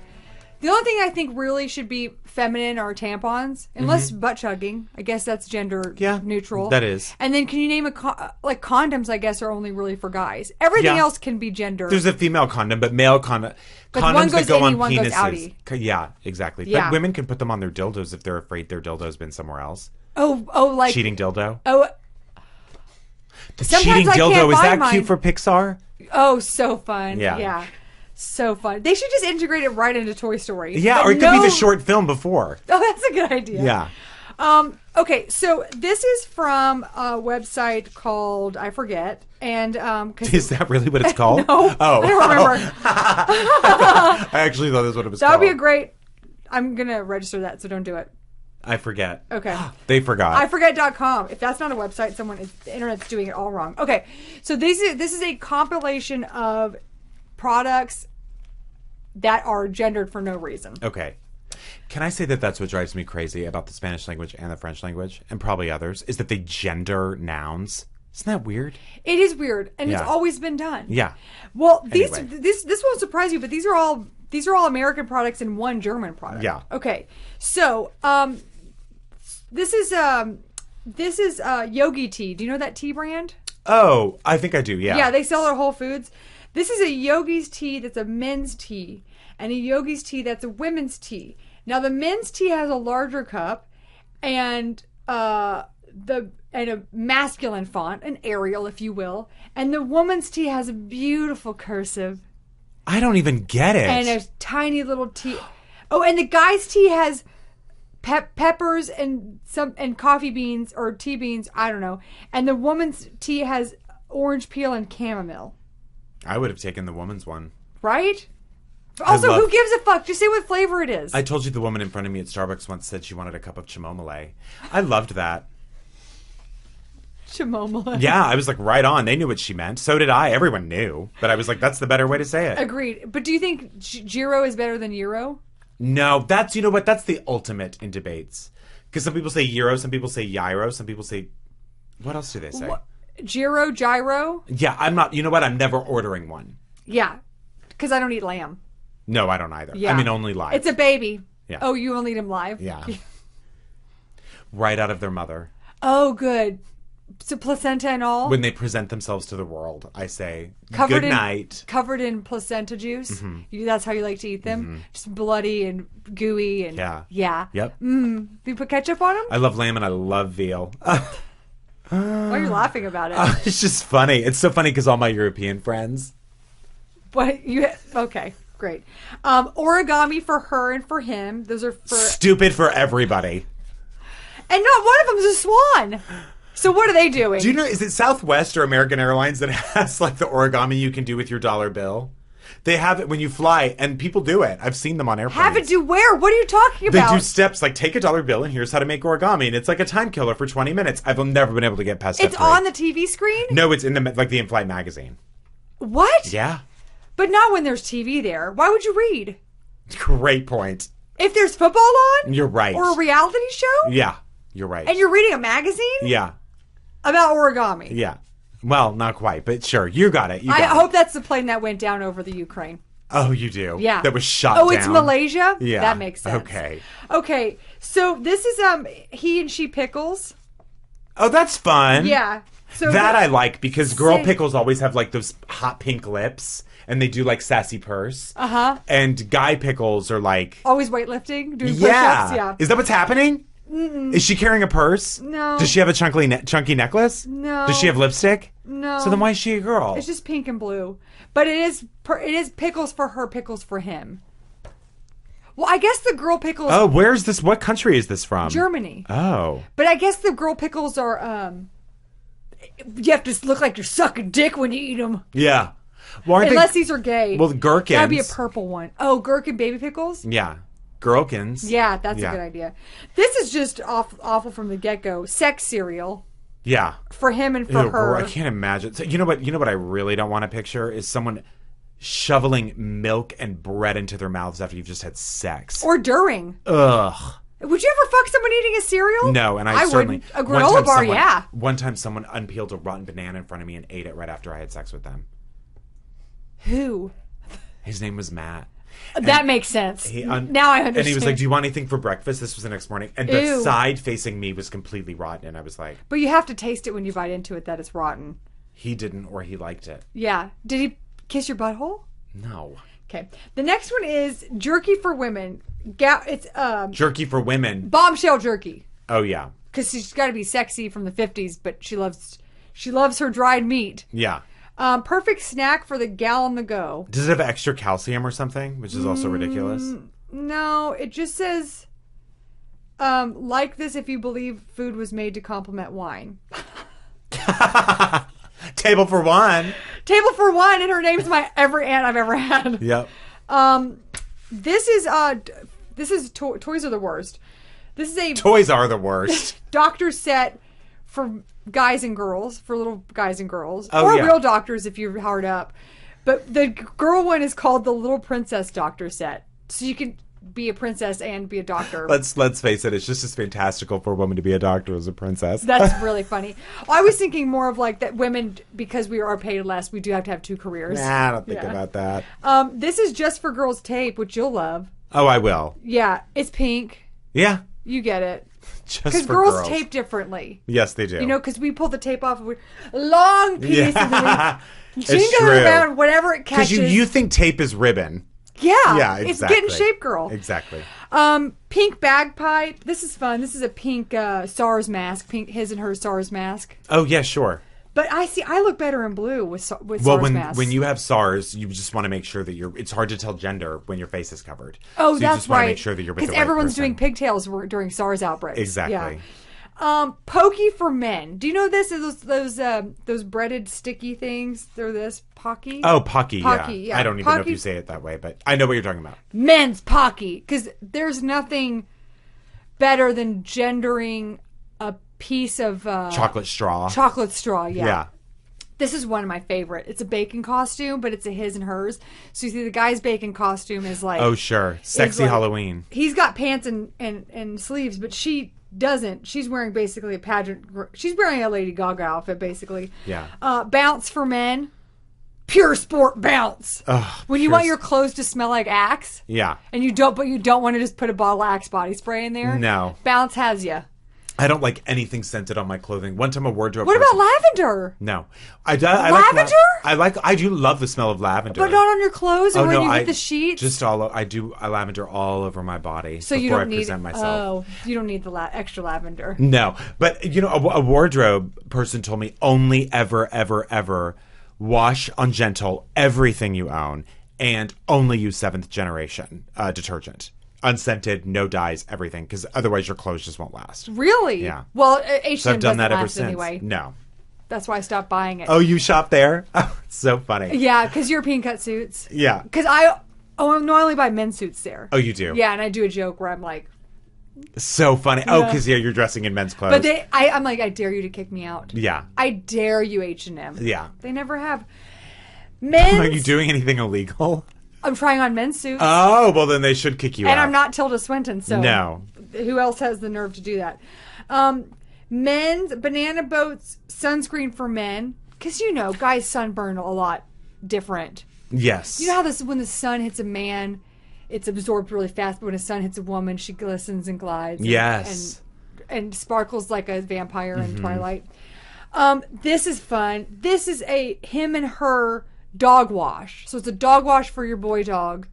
Speaker 3: the only thing I think really should be feminine are tampons, unless butt chugging. I guess that's gender
Speaker 1: Mm-hmm. Yeah,
Speaker 3: neutral.
Speaker 1: that is.
Speaker 3: And then can you name like condoms, I guess, are only really for guys. Everything
Speaker 1: Yeah.
Speaker 3: else can be gender.
Speaker 1: There's a female condom, but male condom.
Speaker 3: But
Speaker 1: Condoms
Speaker 3: one
Speaker 1: that
Speaker 3: goes
Speaker 1: go
Speaker 3: innie,
Speaker 1: on
Speaker 3: one goes
Speaker 1: penises.
Speaker 3: outie.
Speaker 1: Yeah, exactly.
Speaker 3: Yeah.
Speaker 1: But women can put them on their dildos if they're afraid their dildo's been somewhere else.
Speaker 3: oh, like
Speaker 1: Cheating dildo.
Speaker 3: Oh,
Speaker 1: The
Speaker 3: sometimes
Speaker 1: cheating
Speaker 3: I
Speaker 1: dildo,
Speaker 3: can't
Speaker 1: is
Speaker 3: find
Speaker 1: that cute
Speaker 3: mine.
Speaker 1: for Pixar?
Speaker 3: oh, so fun.
Speaker 1: Yeah.
Speaker 3: Yeah. So fun. They should just integrate it right into Toy Story.
Speaker 1: Yeah,
Speaker 3: But
Speaker 1: or it could be
Speaker 3: no-
Speaker 1: the short film before.
Speaker 3: Oh, that's a good idea.
Speaker 1: Yeah.
Speaker 3: Okay, so this is from a website called I forget, and
Speaker 1: Is that really what it's called?
Speaker 3: no,
Speaker 1: Oh.
Speaker 3: I don't remember.
Speaker 1: I actually thought that's what it was
Speaker 3: That
Speaker 1: called.
Speaker 3: would be a great. I'm gonna register that, so don't do it.
Speaker 1: I forget.
Speaker 3: Okay.
Speaker 1: They forgot.
Speaker 3: iforget.com. If that's not a website, the internet's doing it all wrong. Okay, so this is a compilation of products that are gendered for no reason.
Speaker 1: Okay. Can I say that that's what drives me crazy about the Spanish language and the French language, and probably others, is that they gender nouns. Isn't that weird?
Speaker 3: It is weird, and it's
Speaker 1: Yeah.
Speaker 3: always been done.
Speaker 1: Yeah.
Speaker 3: Well,
Speaker 1: Anyway.
Speaker 3: this won't surprise you, but these are all American products and one German product.
Speaker 1: Yeah.
Speaker 3: Okay. So, This is Yogi tea. Do you know that tea brand?
Speaker 1: Oh, I think I do, yeah.
Speaker 3: Yeah, they sell it at Whole Foods. This is a Yogi's tea that's a men's tea, and a Yogi's tea that's a women's tea. Now, the men's tea has a larger cup, and a masculine font, an Arial, if you will, and the woman's tea has a beautiful cursive.
Speaker 1: I don't even get it.
Speaker 3: And a tiny little tea. Oh, and the guy's tea has peppers and coffee beans or tea beans, I don't know. And the woman's tea has orange peel and chamomile.
Speaker 1: I would have taken the woman's one.
Speaker 3: Right? Also, who gives a fuck? Just say what flavor it is.
Speaker 1: I told you the woman in front of me at Starbucks once said she wanted a cup of chamomile. I loved that.
Speaker 3: Chamomile.
Speaker 1: Yeah, I was like, right on. They knew what she meant. So did I. Everyone knew. But I was like, that's the better way to say it.
Speaker 3: Agreed. But do you think Giro is better than Euro?
Speaker 1: No, you know what? That's the ultimate in debates. Because some people say Euro, some people say Gyro, some people say... What else do they say?
Speaker 3: Gyro?
Speaker 1: Yeah, I'm not... You know what? I'm never ordering one.
Speaker 3: Yeah, because I don't eat lamb.
Speaker 1: No, I don't either.
Speaker 3: Yeah.
Speaker 1: I mean, only live.
Speaker 3: It's a baby.
Speaker 1: Yeah.
Speaker 3: Oh, you only eat them live?
Speaker 1: Yeah. Right out of their mother.
Speaker 3: Oh, good. So placenta and all?
Speaker 1: When they present themselves to the world, I say,
Speaker 3: good
Speaker 1: night.
Speaker 3: Covered in placenta juice? Mm-hmm. That's how you like to eat them? Mm-hmm. Just bloody and gooey and...
Speaker 1: Yeah.
Speaker 3: Yeah.
Speaker 1: Yep.
Speaker 3: Do you put ketchup on them?
Speaker 1: I love lamb and I love veal.
Speaker 3: Why are you laughing about it?
Speaker 1: It's just funny. It's so funny because all my European friends...
Speaker 3: Okay, great. Origami for her and for him. Those are for...
Speaker 1: Stupid for everybody.
Speaker 3: And not one of them is a swan. So what are they doing?
Speaker 1: Do you know, is it Southwest or American Airlines that has like the origami you can do with your dollar bill? They have it when you fly, and people do it. I've seen them on airplanes.
Speaker 3: Have it do where? What are you talking about?
Speaker 1: They do steps like take a dollar bill and here's how to make origami, and it's like a time killer for 20 minutes. I've never been able to get past step
Speaker 3: It's
Speaker 1: 3.
Speaker 3: on the TV screen?
Speaker 1: No, it's in the in-flight magazine.
Speaker 3: What?
Speaker 1: Yeah.
Speaker 3: But not when there's TV there. Why would you read?
Speaker 1: Great point.
Speaker 3: If there's football on?
Speaker 1: You're right.
Speaker 3: Or a reality show?
Speaker 1: Yeah, you're right.
Speaker 3: And you're reading a magazine?
Speaker 1: Yeah.
Speaker 3: About origami?
Speaker 1: Yeah. Well, not quite, but sure. You got it.
Speaker 3: I hope that's the plane that went down over the Ukraine.
Speaker 1: Oh, you do?
Speaker 3: Yeah.
Speaker 1: That was shot down?
Speaker 3: Oh, it's Malaysia?
Speaker 1: Yeah.
Speaker 3: That makes sense. Okay, so this is he and she pickles.
Speaker 1: Oh, that's fun.
Speaker 3: Yeah. So
Speaker 1: that I like because girl pickles always have like those hot pink lips and they do like sassy purse.
Speaker 3: Uh-huh.
Speaker 1: And guy pickles are like...
Speaker 3: Always weightlifting? Doing push-ups? Yeah.
Speaker 1: Is that what's happening? Mm-mm. Is she carrying a purse?
Speaker 3: No.
Speaker 1: Does she have a chunky necklace?
Speaker 3: No.
Speaker 1: Does she have lipstick?
Speaker 3: No.
Speaker 1: So then why is she a girl?
Speaker 3: It's just pink and blue. But it is pickles for her, pickles for him. Well, I guess the girl pickles...
Speaker 1: Oh, where's this? What country is this from?
Speaker 3: Germany.
Speaker 1: Oh.
Speaker 3: But I guess the girl pickles are... You have to look like you're sucking dick when you eat them.
Speaker 1: Yeah. Well,
Speaker 3: unless these are gay.
Speaker 1: Well, the gherkins.
Speaker 3: That'd be a purple one. Oh, gherkin baby pickles?
Speaker 1: Yeah. Gherkins.
Speaker 3: Yeah, that's a good idea. This is just awful from the get-go. Sex cereal.
Speaker 1: Yeah.
Speaker 3: For him and for her.
Speaker 1: I can't imagine. So, you know what I really don't want to picture is someone shoveling milk and bread into their mouths after you've just had sex.
Speaker 3: Or during.
Speaker 1: Ugh.
Speaker 3: Would you ever fuck someone eating a cereal?
Speaker 1: No, and I certainly...
Speaker 3: wouldn't. A granola bar, yeah.
Speaker 1: One time someone unpeeled a rotten banana in front of me and ate it right after I had sex with them.
Speaker 3: Who?
Speaker 1: His name was Matt.
Speaker 3: That makes sense. Now I understand.
Speaker 1: And he was like, do you want anything for breakfast? This was the next morning. And the side facing me was completely rotten. And I was like...
Speaker 3: But you have to taste it when you bite into it that it's rotten.
Speaker 1: He didn't, or he liked it.
Speaker 3: Yeah. Did he kiss your butthole?
Speaker 1: No.
Speaker 3: Okay. The next one is jerky for women. It's
Speaker 1: jerky for women.
Speaker 3: Bombshell jerky.
Speaker 1: Oh yeah.
Speaker 3: Because she's got to be sexy from the 50s, but she loves her dried meat.
Speaker 1: Yeah.
Speaker 3: Perfect snack for the gal on the go.
Speaker 1: Does it have extra calcium or something, which is also ridiculous?
Speaker 3: No, it just says like this if you believe food was made to complement wine.
Speaker 1: Table for one.
Speaker 3: Table for one, and her name's my every aunt I've ever had.
Speaker 1: Yep.
Speaker 3: This is Toys Are the Worst. This is a
Speaker 1: Toys Are the Worst.
Speaker 3: doctor set for guys and girls, for little guys and girls, real doctors if you're hard up. But the girl one is called the Little Princess Doctor Set, so you can be a princess and be a doctor.
Speaker 1: Let's face it, it's just as fantastical for a woman to be a doctor as a princess.
Speaker 3: That's really funny. I was thinking more of like that women, because we are paid less, we do have to have 2 careers.
Speaker 1: Nah, I don't think about that.
Speaker 3: This is Just for Girls tape, which you'll love.
Speaker 1: Oh, I will.
Speaker 3: Yeah, it's pink.
Speaker 1: Yeah.
Speaker 3: You get it.
Speaker 1: Just
Speaker 3: Because
Speaker 1: for
Speaker 3: girls tape differently.
Speaker 1: Yes, they do.
Speaker 3: You know, because we pull the tape off with a long piece and then we
Speaker 1: It's
Speaker 3: jingle
Speaker 1: true.
Speaker 3: it around whatever it catches.
Speaker 1: Because you think tape is ribbon.
Speaker 3: Yeah,
Speaker 1: Yeah, exactly.
Speaker 3: It's getting shape, girl.
Speaker 1: Exactly.
Speaker 3: Pink bagpipe. This is fun. This is a pink SARS mask. Pink his and her SARS mask.
Speaker 1: Oh, yeah, sure.
Speaker 3: But I look better in blue with
Speaker 1: Well,
Speaker 3: SARS masks.
Speaker 1: when you have SARS, you just want to make sure that it's hard to tell gender when your face is covered.
Speaker 3: Oh,
Speaker 1: so
Speaker 3: that's
Speaker 1: you just want
Speaker 3: right.
Speaker 1: to make sure that you're with the
Speaker 3: Because
Speaker 1: right
Speaker 3: everyone's
Speaker 1: person.
Speaker 3: doing pigtails during SARS outbreaks.
Speaker 1: Exactly.
Speaker 3: Yeah. Pokey for men. Do you know this? Those breaded sticky things? They're this Pocky.
Speaker 1: Oh, Pocky,
Speaker 3: yeah.
Speaker 1: I don't even know if
Speaker 3: Pocky-
Speaker 1: you say it that way, but I know what you're talking about.
Speaker 3: Men's Pocky. Because there's nothing better than gendering a piece of
Speaker 1: Chocolate straw.
Speaker 3: chocolate straw.
Speaker 1: Yeah.
Speaker 3: This is one of my favorite. It's a bacon costume, but it's a his and hers. So you see the guy's bacon costume is like...
Speaker 1: Oh, sure. Sexy
Speaker 3: like-
Speaker 1: Halloween.
Speaker 3: He's got pants and sleeves, but she doesn't. She's wearing basically a pageant... She's wearing a Lady Gaga outfit, basically.
Speaker 1: Yeah.
Speaker 3: Bounce for men. Pure sport bounce.
Speaker 1: Ugh,
Speaker 3: when you
Speaker 1: pure
Speaker 3: want your clothes to smell like Axe,
Speaker 1: Yeah.
Speaker 3: and you don't want to just put a bottle of Axe body spray in there.
Speaker 1: No.
Speaker 3: Bounce has you.
Speaker 1: I don't like anything scented on my clothing. One time a wardrobe
Speaker 3: What
Speaker 1: person-
Speaker 3: about lavender?
Speaker 1: No.
Speaker 3: Lavender?
Speaker 1: I do love the smell of lavender.
Speaker 3: But not on your clothes or
Speaker 1: Oh,
Speaker 3: when
Speaker 1: no,
Speaker 3: you
Speaker 1: I
Speaker 3: hit the sheets.
Speaker 1: Just I do lavender all over my body
Speaker 3: so
Speaker 1: before
Speaker 3: you don't
Speaker 1: I
Speaker 3: need
Speaker 1: present myself.
Speaker 3: Oh, you don't need the extra lavender.
Speaker 1: No, but you know, a wardrobe person told me only ever, wash on Gentle everything you own, and only use 7th generation detergent, unscented, no dyes, everything, because otherwise your clothes just won't last.
Speaker 3: Really?
Speaker 1: Yeah.
Speaker 3: Well, H&M
Speaker 1: So I've done
Speaker 3: doesn't
Speaker 1: that ever
Speaker 3: last
Speaker 1: since.
Speaker 3: anyway.
Speaker 1: No.
Speaker 3: That's why I stopped buying it.
Speaker 1: Oh, you shop there? Oh, it's so funny.
Speaker 3: Yeah, because European cut suits.
Speaker 1: Yeah.
Speaker 3: Because I normally buy men's suits there.
Speaker 1: Oh, you do?
Speaker 3: Yeah, and I do a joke where I'm like,
Speaker 1: So funny. Oh, because you're dressing in men's clothes.
Speaker 3: but I'm like, I dare you to kick me out.
Speaker 1: Yeah.
Speaker 3: I dare you, H&M.
Speaker 1: Yeah.
Speaker 3: They never have. Men's.
Speaker 1: Are you doing anything illegal?
Speaker 3: I'm trying on men's suits.
Speaker 1: Oh, well then they should kick you out.
Speaker 3: and I'm not Tilda Swinton, so
Speaker 1: No.
Speaker 3: who else has the nerve to do that? Men's banana boats sunscreen for men, because guys sunburn a lot different.
Speaker 1: Yes.
Speaker 3: You know how when the sun hits a man, it's absorbed really fast, but when the sun hits a woman, she glistens and glides.
Speaker 1: Yes.
Speaker 3: And sparkles like a vampire in Twilight. This is fun. This is a him and her dog wash. So it's a dog wash for your boy dog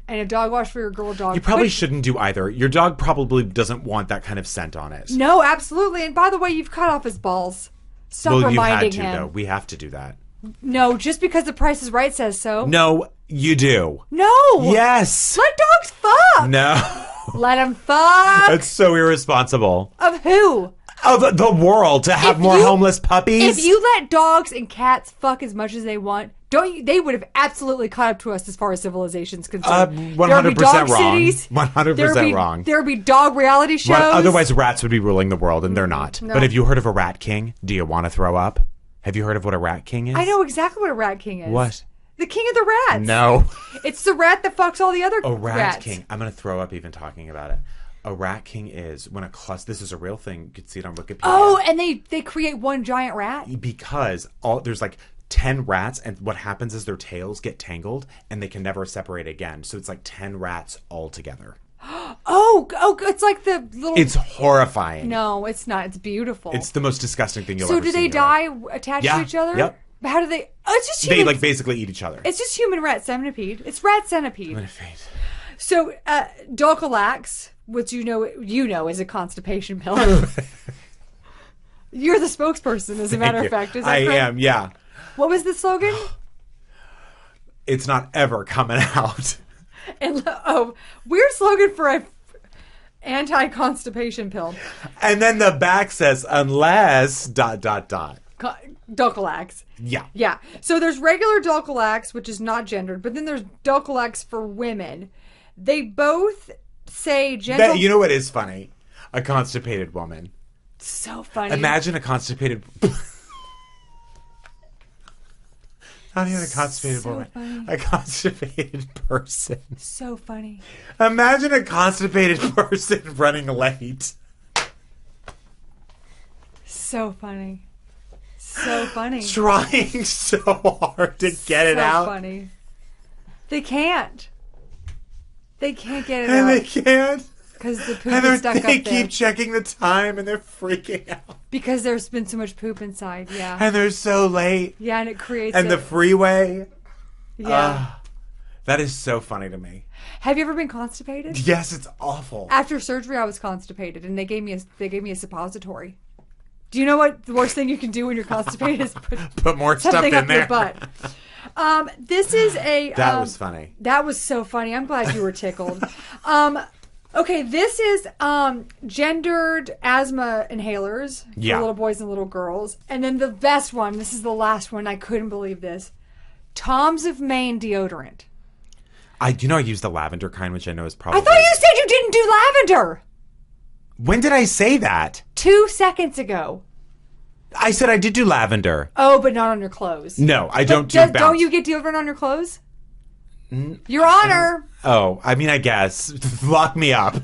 Speaker 3: and a dog wash for your girl dog.
Speaker 1: You probably shouldn't do either. Your dog probably doesn't want that kind of scent on it.
Speaker 3: No, absolutely. And by the way, you've cut off his balls. Stop
Speaker 1: Well,
Speaker 3: reminding
Speaker 1: you had to,
Speaker 3: him.
Speaker 1: though. We have to do that.
Speaker 3: No, just because the Price is Right says so.
Speaker 1: No, you do.
Speaker 3: No.
Speaker 1: Yes.
Speaker 3: Let dogs fuck.
Speaker 1: No.
Speaker 3: Let them fuck.
Speaker 1: That's so irresponsible.
Speaker 3: Of who?
Speaker 1: Of the world to have
Speaker 3: If
Speaker 1: more
Speaker 3: you-
Speaker 1: homeless puppies.
Speaker 3: If you let dogs and cats fuck as much as they want, they would have absolutely caught up to us as far as civilization's concerned.
Speaker 1: 100% wrong.
Speaker 3: Cities.
Speaker 1: 100% wrong.
Speaker 3: There would be dog reality shows.
Speaker 1: Well, otherwise, rats would be ruling the world, and they're not.
Speaker 3: No.
Speaker 1: But have you heard of a rat king? Do you want to throw up? Have you heard of what a rat king is?
Speaker 3: I know exactly what a rat king is.
Speaker 1: What?
Speaker 3: The king of the rats.
Speaker 1: No.
Speaker 3: It's the rat that fucks all the other
Speaker 1: A rat
Speaker 3: rats.
Speaker 1: king. I'm going to throw up even talking about it. A rat king is when a cluster. This is a real thing. You can see it on Wikipedia.
Speaker 3: Oh, and they create one giant rat?
Speaker 1: Because there's like 10 rats, and what happens is their tails get tangled, and they can never separate again. So it's like 10 rats all together.
Speaker 3: Oh, it's like the little...
Speaker 1: It's horrifying.
Speaker 3: No, it's not. It's beautiful.
Speaker 1: It's the most disgusting thing you'll
Speaker 3: So
Speaker 1: ever
Speaker 3: do
Speaker 1: see
Speaker 3: they
Speaker 1: in your
Speaker 3: die
Speaker 1: life.
Speaker 3: attached
Speaker 1: Yeah.
Speaker 3: to each other?
Speaker 1: Yep.
Speaker 3: How do they... Oh, it's just
Speaker 1: They
Speaker 3: human...
Speaker 1: like basically eat each other.
Speaker 3: It's just human rat centipede. It's rat centipede.
Speaker 1: I'm gonna faint.
Speaker 3: So, Dulcolax, which you know is a constipation pill. You're the spokesperson, as a matter of fact. Is that
Speaker 1: I
Speaker 3: correct?
Speaker 1: am, yeah.
Speaker 3: What was the slogan?
Speaker 1: It's not ever coming out.
Speaker 3: And weird slogan for a anti-constipation pill.
Speaker 1: And then the back says, unless ...
Speaker 3: Dulcolax.
Speaker 1: Yeah.
Speaker 3: Yeah. So there's regular Dulcolax, which is not gendered, but then there's Dulcolax for women. They both say gentle...
Speaker 1: You know what is funny? A constipated woman.
Speaker 3: So funny.
Speaker 1: Imagine a constipated... Not even a constipated
Speaker 3: So
Speaker 1: woman.
Speaker 3: funny.
Speaker 1: A constipated person.
Speaker 3: So funny.
Speaker 1: Imagine a constipated person running late.
Speaker 3: So funny. So funny.
Speaker 1: Trying so hard to get it
Speaker 3: So
Speaker 1: out.
Speaker 3: funny. They can't. They can't get it
Speaker 1: And
Speaker 3: out.
Speaker 1: they can't.
Speaker 3: because the poop
Speaker 1: And
Speaker 3: is stuck up
Speaker 1: they
Speaker 3: there.
Speaker 1: keep checking the time and they're freaking out.
Speaker 3: Because there's been so much poop inside. Yeah.
Speaker 1: And they're so late.
Speaker 3: Yeah, and it creates.
Speaker 1: And the freeway.
Speaker 3: Yeah.
Speaker 1: That is so funny to me.
Speaker 3: Have you ever been constipated?
Speaker 1: Yes, it's awful.
Speaker 3: After surgery, I was constipated, and they gave me a suppository. Do you know what the worst thing you can do when you're constipated is
Speaker 1: Put more stuff
Speaker 3: something
Speaker 1: in
Speaker 3: up
Speaker 1: there.
Speaker 3: your butt? This is a.
Speaker 1: That was funny.
Speaker 3: That was so funny. I'm glad you were tickled. Okay, this is gendered asthma inhalers for little boys and little girls, and then the best one. This is the last one. I couldn't believe this. Tom's of Maine deodorant.
Speaker 1: I use the lavender kind, which I know is probably.
Speaker 3: I thought you said you didn't do lavender.
Speaker 1: When did I say that? 2
Speaker 3: seconds ago.
Speaker 1: I said I did do lavender.
Speaker 3: Oh, but not on your clothes.
Speaker 1: No, I don't do bounce.
Speaker 3: Don't you get deodorant on your clothes? Your Honor.
Speaker 1: Oh, I mean, I guess. Lock me up.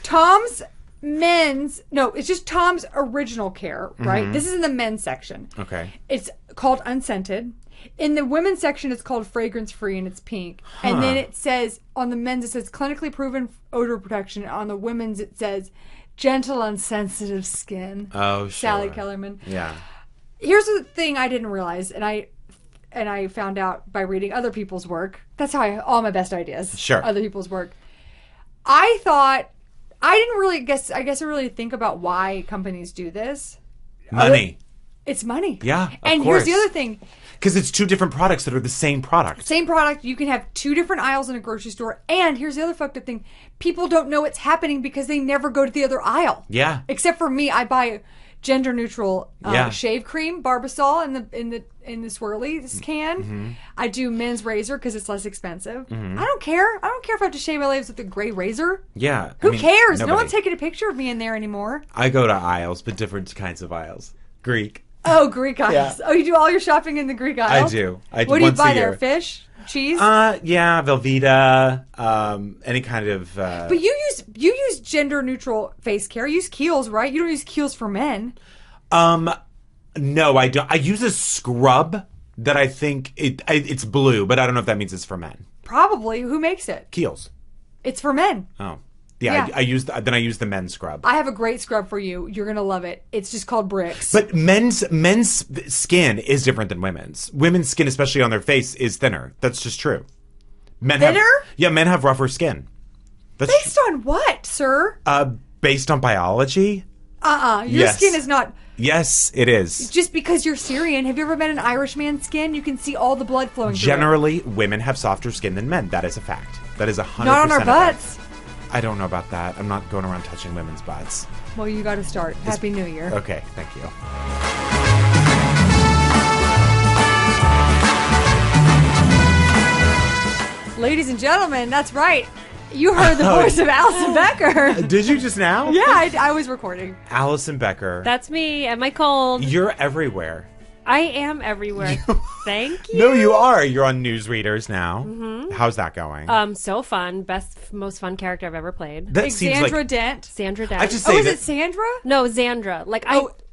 Speaker 3: Tom's men's... No, it's just Tom's Original Care, right?
Speaker 1: Mm-hmm.
Speaker 3: This is in the men's section.
Speaker 1: Okay.
Speaker 3: It's called Unscented. In the women's section, it's called Fragrance Free, and it's pink. And then it says, on the men's, it says Clinically Proven Odor Protection. On the women's, it says Gentle on Sensitive Skin.
Speaker 1: Oh, sure.
Speaker 3: Sally Kellerman.
Speaker 1: Yeah.
Speaker 3: Here's the thing I didn't realize, and I found out by reading other people's work. That's how all my best ideas.
Speaker 1: Sure.
Speaker 3: Other people's work. I thought, I didn't really guess, I really think about why companies do this.
Speaker 1: Money.
Speaker 3: It's money.
Speaker 1: Yeah,
Speaker 3: and
Speaker 1: course.
Speaker 3: here's the other thing.
Speaker 1: Because it's two different products that are the same product.
Speaker 3: Same product. You can have two different aisles in a grocery store. And here's the other fucked up thing. People don't know it's happening because they never go to the other aisle.
Speaker 1: Yeah.
Speaker 3: Except for me, I buy gender neutral shave cream, Barbasol in the swirly can.
Speaker 1: Mm-hmm.
Speaker 3: I do men's razor because it's less expensive. I don't care. I don't care if I have to shave my legs with a gray razor.
Speaker 1: Yeah.
Speaker 3: Who cares?
Speaker 1: Nobody.
Speaker 3: No one's taking a picture of me in there anymore.
Speaker 1: I go to aisles, but different kinds of aisles. Greek.
Speaker 3: Oh, Greek aisles.
Speaker 1: Yeah.
Speaker 3: Oh, you do all your shopping in the Greek aisle?
Speaker 1: I do.
Speaker 3: What do you buy there? Fish? Cheese?
Speaker 1: Yeah, Velveeta, any kind of...
Speaker 3: But you use gender neutral face care. You use Kiehl's, right? You don't use Kiehl's for men.
Speaker 1: No, I don't. I use a scrub that I think it's blue, but I don't know if that means it's for men.
Speaker 3: Probably. Who makes it?
Speaker 1: Kiehl's.
Speaker 3: It's for men.
Speaker 1: Oh. Yeah. I use the men's scrub.
Speaker 3: I have a great scrub for you. You're going to love it. It's just called Bricks.
Speaker 1: But men's skin is different than women's. Women's skin, especially on their face, is thinner. That's just true. Men
Speaker 3: Thinner?
Speaker 1: Men have rougher skin. That's
Speaker 3: Based on what, sir?
Speaker 1: based on biology.
Speaker 3: Your
Speaker 1: Yes.
Speaker 3: skin is not...
Speaker 1: Yes, it is.
Speaker 3: Just because you're Syrian, have you ever met an Irish man's skin? You can see all the blood flowing through
Speaker 1: Generally, women have softer skin than men. That is a fact. That is 100%.
Speaker 3: Not on our
Speaker 1: a fact.
Speaker 3: butts.
Speaker 1: I don't know about that. I'm not going around touching women's butts.
Speaker 3: Well, you got to start. Happy New Year.
Speaker 1: Okay, thank you.
Speaker 3: Ladies and gentlemen, that's right. You heard the voice of Alison Becker.
Speaker 1: Did you just now?
Speaker 3: Yeah, I was recording.
Speaker 1: Allison Becker.
Speaker 4: That's me and my cold.
Speaker 1: You're everywhere.
Speaker 4: I am everywhere. Thank you.
Speaker 1: No, you are. You're on Newsreaders now. Mm-hmm. How's that going?
Speaker 4: So fun. Most fun character I've ever played.
Speaker 1: That seems
Speaker 3: Xandra
Speaker 1: like
Speaker 3: Dent.
Speaker 4: Sandra Dent.
Speaker 1: I just say
Speaker 3: Is
Speaker 1: that
Speaker 3: it Sandra?
Speaker 4: No, Xandra.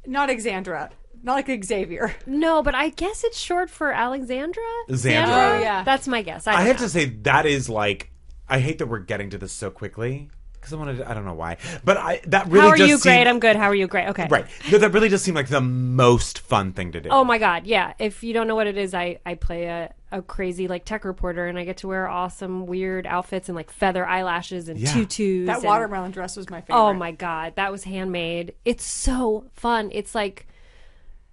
Speaker 3: Not Xandra. Not like Xavier.
Speaker 4: No, but I guess it's short for Alexandra.
Speaker 1: Xandra.
Speaker 3: Oh, yeah.
Speaker 4: That's my guess.
Speaker 1: I have to say that is like, I hate that we're getting to this so quickly because I don't know why, but that really
Speaker 4: How are
Speaker 1: does
Speaker 4: you?
Speaker 1: seem,
Speaker 4: Great. I'm good. How are you? Great. Okay.
Speaker 1: Right. No, that really does seem like the most fun thing to do.
Speaker 4: Oh my god, yeah. If you don't know what it is, I play a crazy like tech reporter, and I get to wear awesome weird outfits and like feather eyelashes and tutus.
Speaker 3: That
Speaker 4: and,
Speaker 3: watermelon dress was my favorite.
Speaker 4: Oh my god, that was handmade. It's so fun. It's like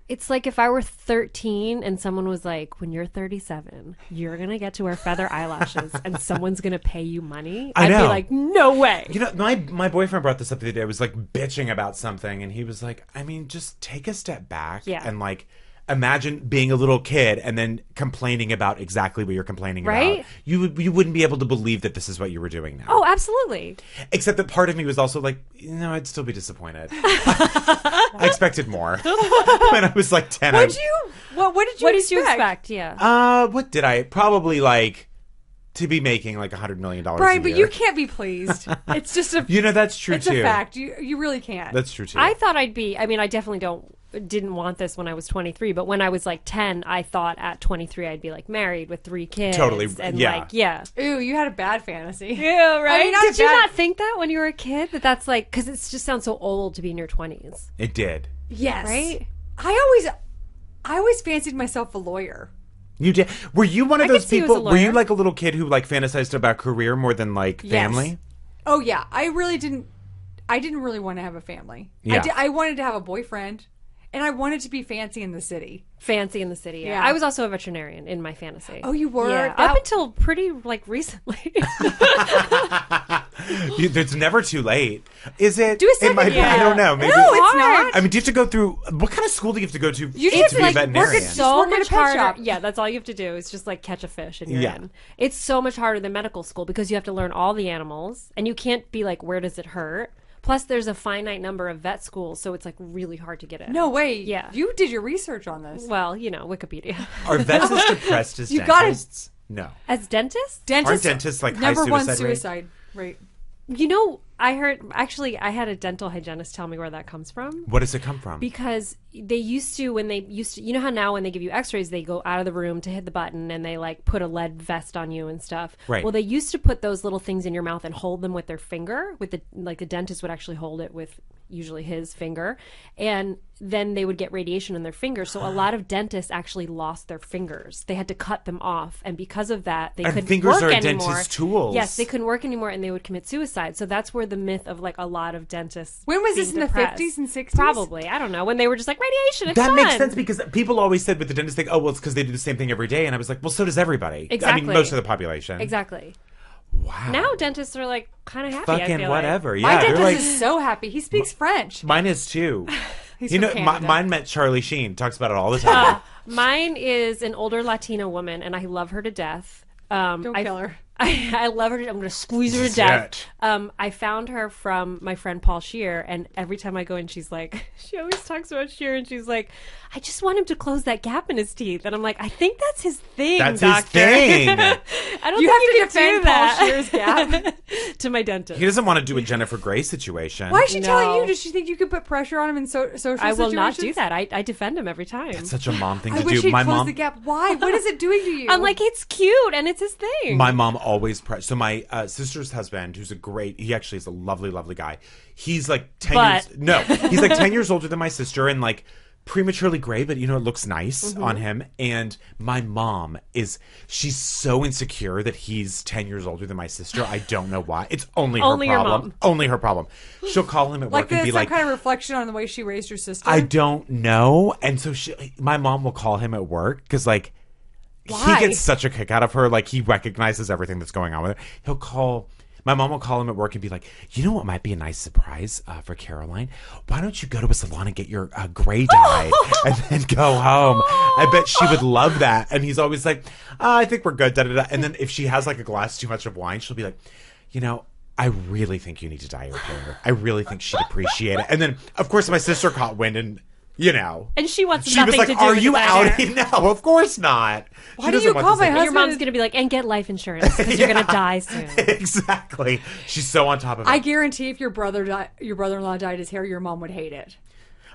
Speaker 4: if I were 13 and someone was like, when you're 37, you're going to get to wear feather eyelashes and someone's going to pay you money.
Speaker 1: I
Speaker 4: I'd
Speaker 1: know.
Speaker 4: be like, no way.
Speaker 1: You know, my boyfriend brought this up the other day. I was like bitching about something, and he was like, I mean, just take a step back and like imagine being a little kid and then complaining about exactly what you're complaining
Speaker 4: Right?
Speaker 1: about. You wouldn't be able to believe that this is what you were doing now.
Speaker 4: Oh, absolutely.
Speaker 1: Except that part of me was also like, I'd still be disappointed. I expected more when I was like 10.
Speaker 3: What did you
Speaker 4: expect? Yeah.
Speaker 1: What did I probably like to be making like $100 million
Speaker 3: Brian,
Speaker 1: a
Speaker 3: but
Speaker 1: year.
Speaker 3: you can't be pleased. It's just a
Speaker 1: That's true
Speaker 3: it's
Speaker 1: too.
Speaker 3: a fact. You really can't.
Speaker 1: That's true too.
Speaker 4: I thought I'd be, I mean, I definitely don't didn't want this when I was 23, but when I was like 10, I thought at 23 I'd be like married with 3 kids.
Speaker 1: Totally,
Speaker 4: And
Speaker 1: yeah.
Speaker 4: like, yeah.
Speaker 3: Ooh, you had a bad fantasy.
Speaker 4: Yeah, right?
Speaker 3: I mean, not
Speaker 4: Did you
Speaker 3: bad-
Speaker 4: not think that when you were a kid? That's like, because it just sounds so old to be in your 20s.
Speaker 1: It did.
Speaker 3: Yes.
Speaker 4: Right?
Speaker 3: I always fancied myself a lawyer.
Speaker 1: You did. Were you one of
Speaker 4: I could
Speaker 1: those
Speaker 4: see you as
Speaker 1: people?
Speaker 4: a
Speaker 1: Were you
Speaker 4: lawyer.
Speaker 1: like a little kid who like fantasized about career more than like family?
Speaker 3: Oh yeah, I didn't really want to have a family.
Speaker 1: Yeah.
Speaker 3: I wanted to have a boyfriend, and I wanted to be fancy in the city.
Speaker 4: Fancy in the city. Yeah.
Speaker 3: Yeah.
Speaker 4: I was also a veterinarian in my fantasy.
Speaker 3: Oh, you were?
Speaker 4: Yeah.
Speaker 3: That-
Speaker 4: Up until pretty like recently.
Speaker 1: It's never too late, is it?
Speaker 3: Do a
Speaker 1: It
Speaker 3: second
Speaker 1: might be-
Speaker 3: year.
Speaker 1: I don't know. Maybe.
Speaker 3: No, it's not.
Speaker 1: I mean, do you have to go through? What kind of school do you have to go to
Speaker 3: You
Speaker 1: to
Speaker 3: just
Speaker 1: be a
Speaker 3: like
Speaker 1: veterinarian?
Speaker 3: work at
Speaker 4: So
Speaker 3: work at a
Speaker 4: much
Speaker 3: pet
Speaker 4: harder.
Speaker 3: shop.
Speaker 4: Yeah, that's all you have to do is just like catch a fish and you're
Speaker 1: Yeah.
Speaker 4: in. It's so much harder than medical school because you have to learn all the animals and you can't be like, where does it hurt? Plus, there's a finite number of vet schools, so it's like really hard to get in.
Speaker 3: No way.
Speaker 4: Yeah.
Speaker 3: You did your research on this.
Speaker 4: Well, Wikipedia.
Speaker 1: Are vets as depressed as
Speaker 3: You gotta-
Speaker 1: dentists? No.
Speaker 4: As dentists?
Speaker 1: Aren't dentists like high
Speaker 3: number one
Speaker 1: suicide rate?
Speaker 3: suicide rate?
Speaker 4: I heard, actually, I had a dental hygienist tell me where that comes from.
Speaker 1: What does it come from?
Speaker 4: Because they used to, you know how now when they give you x-rays, they go out of the room to hit the button and they like put a lead vest on you and stuff.
Speaker 1: Right.
Speaker 4: Well, they used to put those little things in your mouth and hold them with their finger. The dentist would actually hold it with usually his finger. And then they would get radiation in their fingers. So a lot of dentists actually lost their fingers. They had to cut them off. And because of that, they
Speaker 1: And
Speaker 4: couldn't
Speaker 1: fingers
Speaker 4: work
Speaker 1: are a
Speaker 4: anymore.
Speaker 1: dentist's tools.
Speaker 4: Yes, they couldn't work anymore and they would commit suicide. So that's where the myth of like a lot of dentists.
Speaker 3: When was this,
Speaker 4: being
Speaker 3: in the
Speaker 4: depressed.
Speaker 3: 50s and 60s?
Speaker 4: Probably. I don't know. When they were just like, radiation, it's
Speaker 1: That
Speaker 4: fun.
Speaker 1: makes sense because people always said with the dentist thing, oh, well, it's because they do the same thing every day. And I was like, well, so does everybody. I
Speaker 4: Exactly.
Speaker 1: mean, most of the population.
Speaker 4: Exactly.
Speaker 1: Wow.
Speaker 4: Now dentists are like kind of happy. I
Speaker 1: Fucking
Speaker 4: feel
Speaker 1: whatever.
Speaker 3: My
Speaker 1: Yeah, they're
Speaker 3: dentist
Speaker 1: like,
Speaker 3: is so happy. He speaks French.
Speaker 1: mine is too.
Speaker 3: He's
Speaker 1: You know,
Speaker 3: from Canada.
Speaker 1: mine met Charlie Sheen. Talks about it all the time.
Speaker 4: Mine is an older Latina woman, and I love her to death.
Speaker 3: Don't kill her.
Speaker 4: I love her. I'm going to squeeze her to death. I found her from my friend Paul Scheer, and every time I go in, she's like, she always talks about Scheer, and she's like, I just want him to close that gap in his teeth. And I'm like, I think that's his thing,
Speaker 1: That's
Speaker 4: doctor.
Speaker 1: his thing.
Speaker 4: I don't
Speaker 3: You
Speaker 4: think
Speaker 3: have to
Speaker 4: can do
Speaker 3: defend Paul
Speaker 4: that.
Speaker 3: Scheer's gap.
Speaker 4: to my dentist.
Speaker 1: He doesn't want to do a Jennifer Grey situation.
Speaker 3: Why is she telling
Speaker 4: No.
Speaker 3: you? Does she think you could put pressure on him in social
Speaker 4: I will not
Speaker 3: situations?
Speaker 4: do that. I defend him every time.
Speaker 1: It's such a mom thing
Speaker 3: I
Speaker 1: to
Speaker 3: wish
Speaker 1: do.
Speaker 3: he'd
Speaker 1: My
Speaker 3: close
Speaker 1: mom,
Speaker 3: the gap. Why? What is it doing to you?
Speaker 4: I'm like, it's cute and it's his thing.
Speaker 1: my mom always so my sister's husband, who's he actually is a lovely, lovely guy. He's like 10
Speaker 4: But-
Speaker 1: years. No, he's like 10 years older than my sister, and like prematurely gray, but you know, it looks nice
Speaker 4: Mm-hmm.
Speaker 1: on him. And my mom she's so insecure that he's 10 years older than my sister. I don't know why. It's only her
Speaker 4: Only your
Speaker 1: problem.
Speaker 4: mom.
Speaker 1: Only her problem. She'll call him at
Speaker 3: like
Speaker 1: work and
Speaker 3: there's
Speaker 1: be
Speaker 3: some
Speaker 1: like,
Speaker 3: kind of reflection on the way she raised your sister.
Speaker 1: I don't know. And so my mom will call him at work because like
Speaker 3: Why?
Speaker 1: he gets such a kick out of her. Like he recognizes everything that's going on with her. My mom will call him at work and be like, you know what might be a nice surprise for Caroline? Why don't you go to a salon and get your gray dyed and then go home? I bet she would love that. And he's always like, I think we're good. Da, da, da. And then if she has like a glass too much of wine, she'll be like, you know, I really think you need to dye your hair. I really think she'd appreciate it. And then, of course, my sister caught wind and, you know.
Speaker 4: and she wants
Speaker 1: She
Speaker 4: nothing
Speaker 1: was
Speaker 4: to
Speaker 1: like,
Speaker 4: do
Speaker 1: "Are
Speaker 4: with
Speaker 1: you
Speaker 4: the
Speaker 1: out?"
Speaker 4: diner.
Speaker 1: No, of course not.
Speaker 3: Why
Speaker 1: She
Speaker 3: do
Speaker 1: doesn't
Speaker 3: you
Speaker 1: want
Speaker 3: call
Speaker 1: this
Speaker 3: my
Speaker 1: to-
Speaker 3: husband?
Speaker 4: Your mom's going to be like, and get life insurance because you're going to die soon.
Speaker 1: Exactly. She's so on top of it.
Speaker 3: I guarantee if your brother-in-law dyed his hair, your mom would hate it.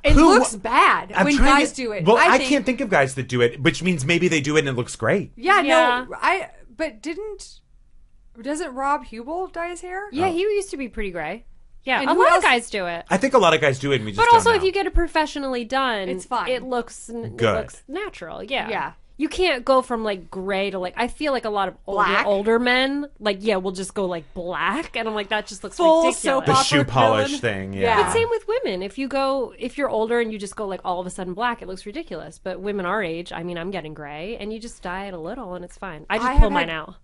Speaker 3: It
Speaker 1: Who-
Speaker 3: looks bad
Speaker 1: I'm
Speaker 3: when
Speaker 1: trying
Speaker 3: guys
Speaker 1: to-
Speaker 3: do it.
Speaker 1: Well, I
Speaker 3: think,
Speaker 1: can't think of guys that do it, which means maybe they do it and it looks great.
Speaker 3: Yeah,
Speaker 4: Yeah.
Speaker 3: no. But doesn't Rob Hubel dye his hair?
Speaker 4: Yeah, he used to be pretty gray. Yeah,
Speaker 3: And
Speaker 4: a
Speaker 3: who
Speaker 4: lot of
Speaker 3: else-
Speaker 4: guys do it.
Speaker 1: I think a lot of guys do it and we just
Speaker 4: But
Speaker 1: don't
Speaker 4: also,
Speaker 1: know.
Speaker 4: if you get it professionally done,
Speaker 3: It's fine.
Speaker 4: It looks
Speaker 1: Good.
Speaker 4: It looks natural. Yeah,
Speaker 3: Yeah.
Speaker 4: You can't go from like gray to like. I feel like a lot of
Speaker 3: Black?
Speaker 4: older men will just go like black, and I'm like that just looks
Speaker 3: Full
Speaker 4: ridiculous.
Speaker 3: soap
Speaker 1: the
Speaker 3: opera
Speaker 1: shoe polish
Speaker 3: villain.
Speaker 1: thing, yeah.
Speaker 3: Yeah.
Speaker 4: But same with women. If you're older and you just go like all of a sudden black, it looks ridiculous. But women our age, I mean, I'm getting gray, and you just dye it a little, and it's fine. I just
Speaker 3: I
Speaker 4: pull
Speaker 3: have
Speaker 4: mine
Speaker 3: had-
Speaker 4: out.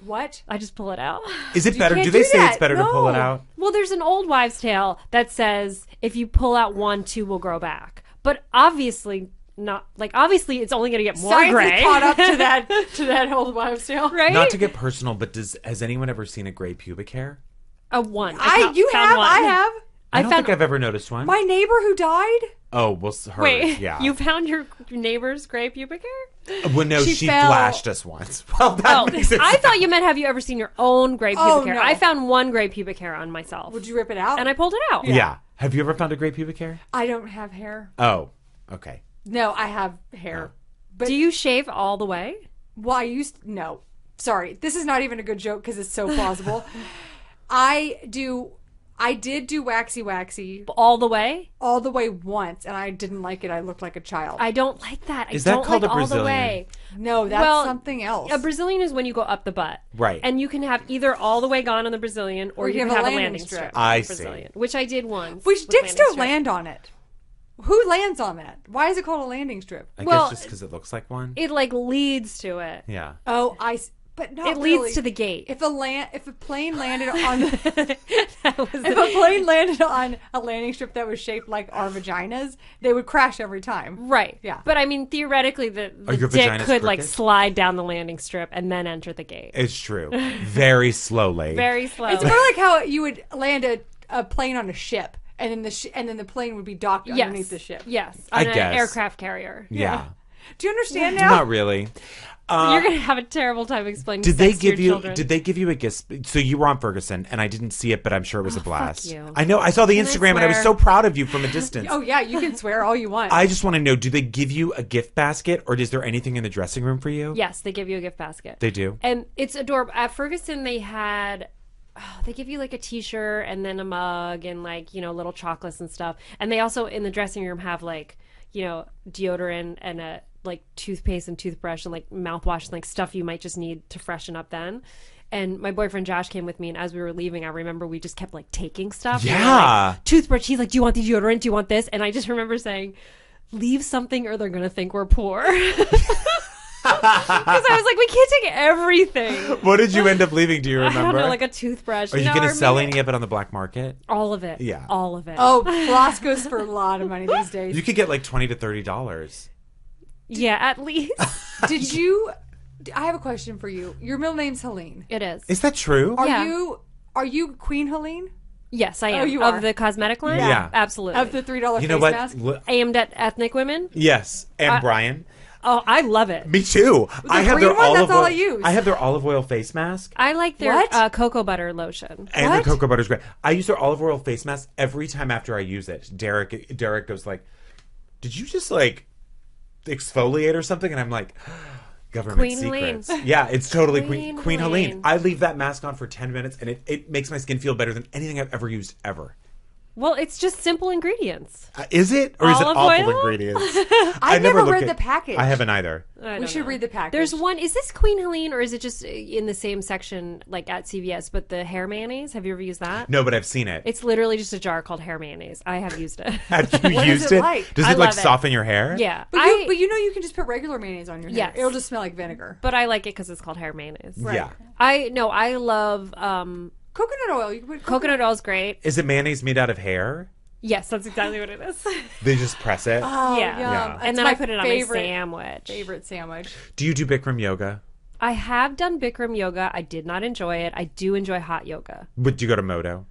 Speaker 3: What?
Speaker 4: I just pull it out.
Speaker 1: Is it better?
Speaker 3: can't
Speaker 1: Do they
Speaker 3: do
Speaker 1: say
Speaker 3: that.
Speaker 1: it's better to pull it
Speaker 3: No.
Speaker 1: out?
Speaker 4: Well, there's an old wives' tale that says if you pull out one, two will grow back. But obviously not. Like obviously, it's only going to get more
Speaker 3: Science
Speaker 4: gray.
Speaker 3: has caught up to that old wives' tale.
Speaker 4: right?
Speaker 1: Not to get personal, but has anyone ever seen a gray pubic hair?
Speaker 4: A one.
Speaker 3: You
Speaker 4: found
Speaker 3: have.
Speaker 4: one.
Speaker 3: I have.
Speaker 1: I don't
Speaker 4: found-
Speaker 1: think I've ever noticed one.
Speaker 3: My neighbor who died.
Speaker 1: Oh, well, her.
Speaker 4: Wait,
Speaker 1: yeah.
Speaker 4: you found your neighbor's gray pubic hair?
Speaker 1: Well, no,
Speaker 3: She
Speaker 1: she
Speaker 3: fell-
Speaker 1: flashed us once. Well, that
Speaker 4: Oh,
Speaker 1: makes it
Speaker 4: I thought you meant have you ever seen your own gray pubic
Speaker 3: Oh,
Speaker 4: hair?
Speaker 3: no.
Speaker 4: I found one gray pubic hair on myself.
Speaker 3: Would you rip it out?
Speaker 4: And I pulled it out.
Speaker 1: Yeah. Have you ever found a gray pubic hair?
Speaker 3: I don't have hair.
Speaker 1: Oh. Okay.
Speaker 3: No, I have hair. But
Speaker 4: Do you shave all the way?
Speaker 3: well, no. Sorry, this is not even a good joke because it's so plausible. I did do waxy
Speaker 4: All the way?
Speaker 3: all the way once, and I didn't like it. I looked like a child.
Speaker 4: I don't like that.
Speaker 1: Is
Speaker 4: I
Speaker 1: that
Speaker 4: don't
Speaker 1: called
Speaker 4: like
Speaker 1: a
Speaker 4: all the
Speaker 1: Brazilian?
Speaker 4: way.
Speaker 3: No, that's
Speaker 4: Well,
Speaker 3: something else.
Speaker 4: A Brazilian is when you go up the butt.
Speaker 1: Right.
Speaker 4: And you can have either all the way gone on the Brazilian or you can have a landing strip.
Speaker 1: I
Speaker 4: on the
Speaker 1: see.
Speaker 4: Brazilian, which I did once.
Speaker 3: Which
Speaker 4: with
Speaker 3: dicks
Speaker 4: landing
Speaker 3: don't
Speaker 4: strip.
Speaker 3: land on it. Who lands on that? Why is it called a landing strip?
Speaker 1: I
Speaker 4: Well,
Speaker 1: guess just because it looks like one.
Speaker 4: It like leads to it.
Speaker 1: Yeah.
Speaker 3: Oh, but not
Speaker 4: It
Speaker 3: really.
Speaker 4: leads to the gate.
Speaker 3: If a plane landed on
Speaker 4: That was
Speaker 3: if a plane landed on a landing strip that was shaped like our vaginas, they would crash every time.
Speaker 4: Right.
Speaker 3: Yeah.
Speaker 4: But I mean, theoretically, the
Speaker 1: your
Speaker 4: dick
Speaker 1: vaginas
Speaker 4: could like
Speaker 1: crooked?
Speaker 4: slide down the landing strip and then enter the gate.
Speaker 1: It's true. Very slowly.
Speaker 4: Very slow.
Speaker 3: It's more like how you would land a plane on a ship, and then the plane would be docked underneath the ship.
Speaker 4: Yes.
Speaker 1: I
Speaker 4: On an
Speaker 1: guess.
Speaker 4: aircraft carrier.
Speaker 1: Yeah.
Speaker 3: Do you understand now?
Speaker 1: Not really.
Speaker 4: You're gonna have a terrible time explaining.
Speaker 1: Did they
Speaker 4: sex to your
Speaker 1: give you?
Speaker 4: children.
Speaker 1: Did they give you a gift? So you were on Ferguson, and I didn't see it, but I'm sure it was a blast.
Speaker 4: you.
Speaker 1: I know. I saw the
Speaker 4: Can I
Speaker 1: Instagram, and I was
Speaker 4: swear?
Speaker 1: so proud of you from a distance.
Speaker 3: Oh yeah, you can swear all you want.
Speaker 1: I just want to know: do they give you a gift basket, or is there anything in the dressing room for you?
Speaker 4: Yes, they give you a gift basket.
Speaker 1: They do.
Speaker 4: And it's adorable. At Ferguson, they had. They give you like a T-shirt and then a mug and like little chocolates and stuff. And they also in the dressing room have like deodorant and a like toothpaste and toothbrush and like mouthwash and like stuff you might just need to freshen up then. And my boyfriend Josh came with me, and as we were leaving, I remember we just kept like taking stuff. We were,
Speaker 1: Yeah.
Speaker 4: like, toothbrush. He's like, "Do you want the deodorant? Do you want this?" And I just remember saying, "Leave something, or they're gonna think we're poor." Because I was like, we can't take everything.
Speaker 1: What did you end up leaving? Do you
Speaker 4: I
Speaker 1: remember?
Speaker 4: don't know, like a toothbrush.
Speaker 1: Are you
Speaker 4: No,
Speaker 1: going
Speaker 4: or
Speaker 1: to sell
Speaker 4: maybe-
Speaker 1: any of it on the black market?
Speaker 4: All of it.
Speaker 1: Yeah.
Speaker 4: All of it.
Speaker 3: Oh, floss goes for a lot of money these days.
Speaker 1: You could get like $20 to $30.
Speaker 4: Yeah, at least.
Speaker 3: Did you? I have a question for you. Your middle name's Helene.
Speaker 4: It is.
Speaker 1: Is that true?
Speaker 4: Yeah.
Speaker 3: Are you Queen Helene
Speaker 4: Yes, I am.
Speaker 3: Oh, you
Speaker 4: of
Speaker 3: are.
Speaker 4: the cosmetic line?
Speaker 1: Yeah.
Speaker 4: Absolutely.
Speaker 3: of the $3
Speaker 1: You know
Speaker 3: face
Speaker 1: what?
Speaker 3: mask?
Speaker 4: Aimed at ethnic women?
Speaker 1: Yes, and Brian.
Speaker 4: Oh, I love it.
Speaker 1: Me too. I have
Speaker 3: green
Speaker 1: their
Speaker 3: one?
Speaker 1: olive
Speaker 3: That's all
Speaker 1: oil.
Speaker 3: I use.
Speaker 1: I have their olive oil face mask,
Speaker 4: I like their
Speaker 3: What?
Speaker 4: cocoa butter lotion.
Speaker 1: and
Speaker 3: What?
Speaker 1: their cocoa butter's great. I use their olive oil face mask every time after I use it. Derek goes like, "Did you just like exfoliate or something?" And I'm like, "Government
Speaker 4: Queen
Speaker 1: secrets."
Speaker 4: Helene.
Speaker 1: Yeah, it's totally
Speaker 4: Queen
Speaker 1: Queen Helene.
Speaker 4: Helene.
Speaker 1: I leave that mask on for 10 minutes, and it makes my skin feel better than anything I've ever used ever.
Speaker 4: Well, it's just simple ingredients.
Speaker 1: Is it, or is it
Speaker 4: Olive
Speaker 1: awful
Speaker 4: oil?
Speaker 1: ingredients?
Speaker 3: I've never
Speaker 1: look
Speaker 3: read
Speaker 1: at-
Speaker 3: the package.
Speaker 1: I haven't either.
Speaker 4: I
Speaker 3: We
Speaker 4: don't
Speaker 3: should
Speaker 4: know.
Speaker 3: read the package.
Speaker 4: There's one. Is this Queen Helene or is it just in the same section like at CVS? But the hair mayonnaise, have you ever used that?
Speaker 1: No, but I've seen it.
Speaker 4: It's literally just a jar called hair mayonnaise. I have used it.
Speaker 1: Have you
Speaker 3: What is
Speaker 1: used
Speaker 3: it
Speaker 1: it?
Speaker 3: like?
Speaker 1: Does
Speaker 4: I
Speaker 1: it like
Speaker 4: love it.
Speaker 1: soften your hair?
Speaker 4: Yeah.
Speaker 3: But you can just put regular mayonnaise on your hair.
Speaker 4: Yes.
Speaker 3: It'll just smell like vinegar.
Speaker 4: But I like it because it's called hair mayonnaise.
Speaker 1: Yeah.
Speaker 4: I love
Speaker 3: Coconut oil. You can put
Speaker 4: coconut oil is great.
Speaker 1: Is it mayonnaise made out of hair?
Speaker 4: Yes, that's exactly what it is.
Speaker 1: They just press it.
Speaker 3: Oh,
Speaker 4: Yeah.
Speaker 3: yum.
Speaker 1: Yeah.
Speaker 3: That's
Speaker 4: And then
Speaker 3: my
Speaker 4: I put it on
Speaker 3: favorite,
Speaker 4: my sandwich.
Speaker 3: Favorite sandwich.
Speaker 1: Do you do Bikram yoga?
Speaker 4: I have done Bikram yoga. I did not enjoy it. I do enjoy hot yoga.
Speaker 1: Would you go to Moto?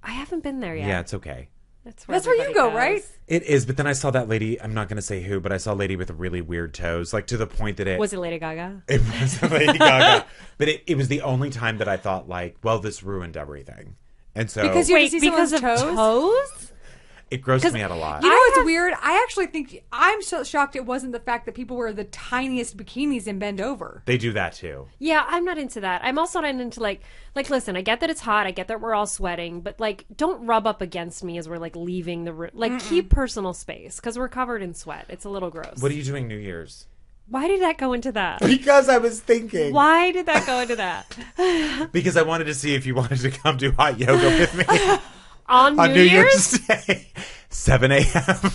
Speaker 4: I haven't been there yet.
Speaker 1: Yeah, it's okay.
Speaker 4: That's
Speaker 3: That's where you
Speaker 4: everybody
Speaker 3: go,
Speaker 4: goes.
Speaker 3: right?
Speaker 1: It is, but then I saw that lady. I'm not going to say who, but I saw a lady with really weird toes, like to the point that
Speaker 4: Was it Lady Gaga?
Speaker 1: it was Lady Gaga. But it was the only time that I thought like, well, this ruined everything, and so
Speaker 3: Because you
Speaker 4: Wait,
Speaker 3: see
Speaker 4: because of
Speaker 3: someone's
Speaker 4: toes?
Speaker 1: it grossed me out a lot.
Speaker 3: You know what's weird? I actually think I'm so shocked it wasn't the fact that people wear the tiniest bikinis and bend over.
Speaker 1: They do that too.
Speaker 4: Yeah, I'm not into that. I'm also not into like listen, I get that it's hot. I get that we're all sweating, but like don't rub up against me as we're like leaving the room. Like keep personal space because we're covered in sweat. It's a little gross.
Speaker 1: What are you doing New Year's?
Speaker 4: Why did that go into that?
Speaker 1: Because I was thinking.
Speaker 4: Why did that go into that?
Speaker 1: Because I wanted to see if you wanted to come do hot yoga with me
Speaker 4: On
Speaker 1: on
Speaker 4: New Year's?
Speaker 1: Day, 7 a.m.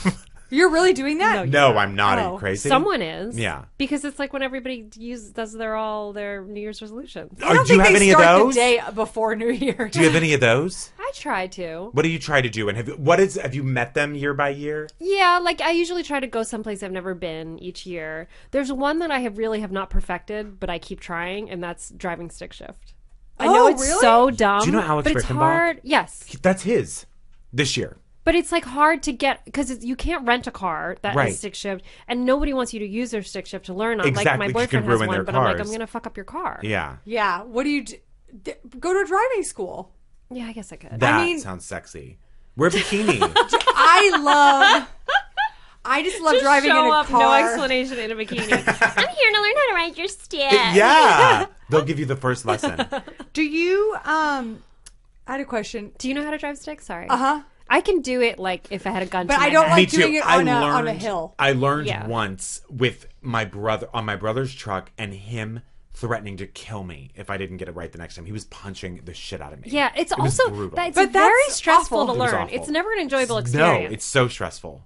Speaker 3: You're really doing that?
Speaker 1: No, I'm not. Are you
Speaker 3: Oh.
Speaker 1: crazy?
Speaker 4: Someone is.
Speaker 1: Yeah.
Speaker 4: Because it's like when everybody does their New Year's resolutions.
Speaker 3: I don't
Speaker 1: do you
Speaker 3: think
Speaker 1: have
Speaker 3: they
Speaker 1: any of
Speaker 3: start
Speaker 1: those?
Speaker 3: the day before New Year.
Speaker 1: Do you have any of those?
Speaker 4: I try to.
Speaker 1: What do you try to do? And have you met them year by year?
Speaker 4: Yeah, like I usually try to go someplace I've never been each year. There's one that I have not perfected, but I keep trying, and that's driving stick shift. I know
Speaker 3: Oh,
Speaker 4: it's
Speaker 3: really?
Speaker 4: so dumb.
Speaker 1: Do you know Alex
Speaker 4: but it's
Speaker 1: Rickenbach?
Speaker 4: hard. Yes,
Speaker 1: That's his this year.
Speaker 4: but it's like hard to get because you can't rent a car that
Speaker 1: Right.
Speaker 4: has stick shift, and nobody wants you to use their stick shift to learn on. Like
Speaker 1: Exactly,
Speaker 4: my
Speaker 1: 'cause you can
Speaker 4: boyfriend has
Speaker 1: ruin
Speaker 4: one,
Speaker 1: their
Speaker 4: but I'm like,
Speaker 1: cars.
Speaker 4: I'm gonna fuck up your car.
Speaker 1: Yeah.
Speaker 3: Yeah. What do you do? Go to a driving school.
Speaker 4: Yeah, I guess I could.
Speaker 1: That
Speaker 3: mean-
Speaker 1: sounds sexy. Wear a bikini.
Speaker 3: I just love
Speaker 4: Just
Speaker 3: driving in
Speaker 4: show
Speaker 3: a
Speaker 4: up,
Speaker 3: car.
Speaker 4: no explanation, in a bikini. I'm here to learn how to ride your stick.
Speaker 1: Yeah. They'll give you the first lesson.
Speaker 3: Do you, I had a question.
Speaker 4: Do you know how to drive stick? Sorry.
Speaker 3: Uh-huh.
Speaker 4: I can do it like if I had a gun
Speaker 3: But
Speaker 4: to my
Speaker 3: I don't
Speaker 4: head.
Speaker 3: like
Speaker 1: Me
Speaker 3: doing
Speaker 1: too.
Speaker 3: it on a hill.
Speaker 1: I learned
Speaker 4: Yeah.
Speaker 1: once with my brother on my brother's truck and him threatening to kill me if I didn't get it right the next time. He was punching the shit out of me.
Speaker 4: Yeah, it's
Speaker 1: It was
Speaker 4: also
Speaker 1: brutal.
Speaker 4: that's
Speaker 3: But
Speaker 4: very
Speaker 3: that's
Speaker 4: stressful
Speaker 3: awful.
Speaker 4: to
Speaker 1: It was
Speaker 4: learn.
Speaker 1: awful.
Speaker 4: It's never an enjoyable
Speaker 1: No,
Speaker 4: experience.
Speaker 1: it's so stressful.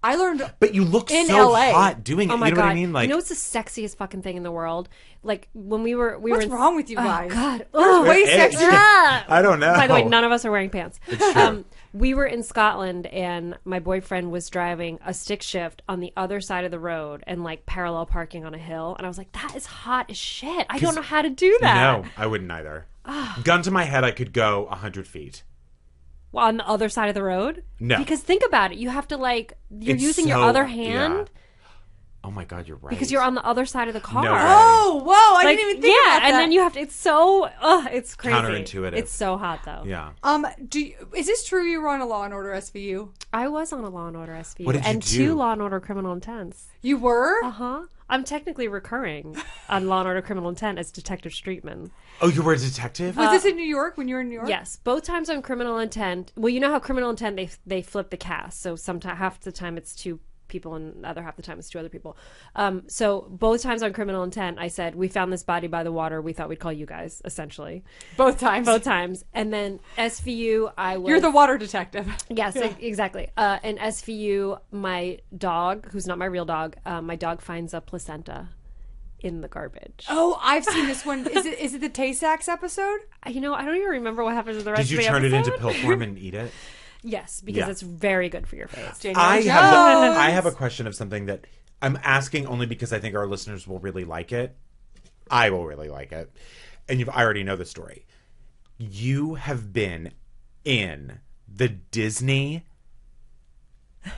Speaker 3: I learned
Speaker 1: But you look
Speaker 3: In
Speaker 1: so
Speaker 3: LA.
Speaker 1: hot doing it.
Speaker 4: Oh my
Speaker 1: you know
Speaker 4: god!
Speaker 1: what I mean? Like,
Speaker 4: you know what's the sexiest fucking thing in the world? Like when we were
Speaker 3: What's
Speaker 4: in,
Speaker 3: wrong with you guys?
Speaker 4: Oh god!
Speaker 3: There's way
Speaker 1: It-
Speaker 3: sexier.
Speaker 1: I don't know.
Speaker 4: By the way, none of us are wearing pants.
Speaker 1: It's true.
Speaker 4: We were in Scotland and my boyfriend was driving a stick shift on the other side of the road and like parallel parking on a hill. And I was like, that is hot as shit. I don't know how to do that.
Speaker 1: No, I wouldn't either. Gun to my head, I could go 100 feet.
Speaker 4: Well, on the other side of the road?
Speaker 1: No.
Speaker 4: Because think about it. You have to like, you're
Speaker 1: It's
Speaker 4: using your
Speaker 1: so-
Speaker 4: other
Speaker 1: yeah.
Speaker 4: hand
Speaker 1: Oh my god, you're right.
Speaker 4: because you're on the other side of the car.
Speaker 1: No way.
Speaker 3: Oh, whoa! I
Speaker 4: Like,
Speaker 3: didn't even think
Speaker 4: yeah,
Speaker 3: about that.
Speaker 4: and then you have to, it's so, it's crazy.
Speaker 1: Counterintuitive.
Speaker 4: It's so hot though.
Speaker 1: Yeah.
Speaker 3: Is this true? You were on a Law and Order SVU?
Speaker 4: I was on a Law and Order SVU.
Speaker 1: What did you
Speaker 4: and
Speaker 1: do?
Speaker 4: 2 Law and Order Criminal Intents.
Speaker 3: You were?
Speaker 4: Uh-huh. I'm technically recurring on Law and Order Criminal Intent as Detective Streetman.
Speaker 1: Oh, you were a detective?
Speaker 3: Was this in New York when you were in New York?
Speaker 4: Yes, both times on Criminal Intent. Well, you know how Criminal Intent they flip the cast, so sometimes half the time it's 2 people and the other half the time it's 2 other people. So both times on Criminal Intent, I said we found this body by the water. We thought we'd call you guys, essentially.
Speaker 3: Both times.
Speaker 4: Both times, and then SVU, I was.
Speaker 3: You're the water detective.
Speaker 4: Yes, exactly. And SVU, my dog, who's not my real dog, my dog finds a placenta in the garbage.
Speaker 3: Oh, I've seen this one. Is it the Tay-Sachs episode?
Speaker 4: You know, I don't even remember what happens in the rest
Speaker 1: Did
Speaker 4: of
Speaker 1: you
Speaker 4: the
Speaker 1: turn it
Speaker 4: episode.
Speaker 1: into pill form and eat it?
Speaker 4: Yes, because
Speaker 1: Yeah.
Speaker 4: it's very good for your face.
Speaker 1: I
Speaker 3: Jones.
Speaker 1: have a question of something that I'm asking only because I think our listeners will really like it. I will really like it. And I already know the story. You have been in the Disney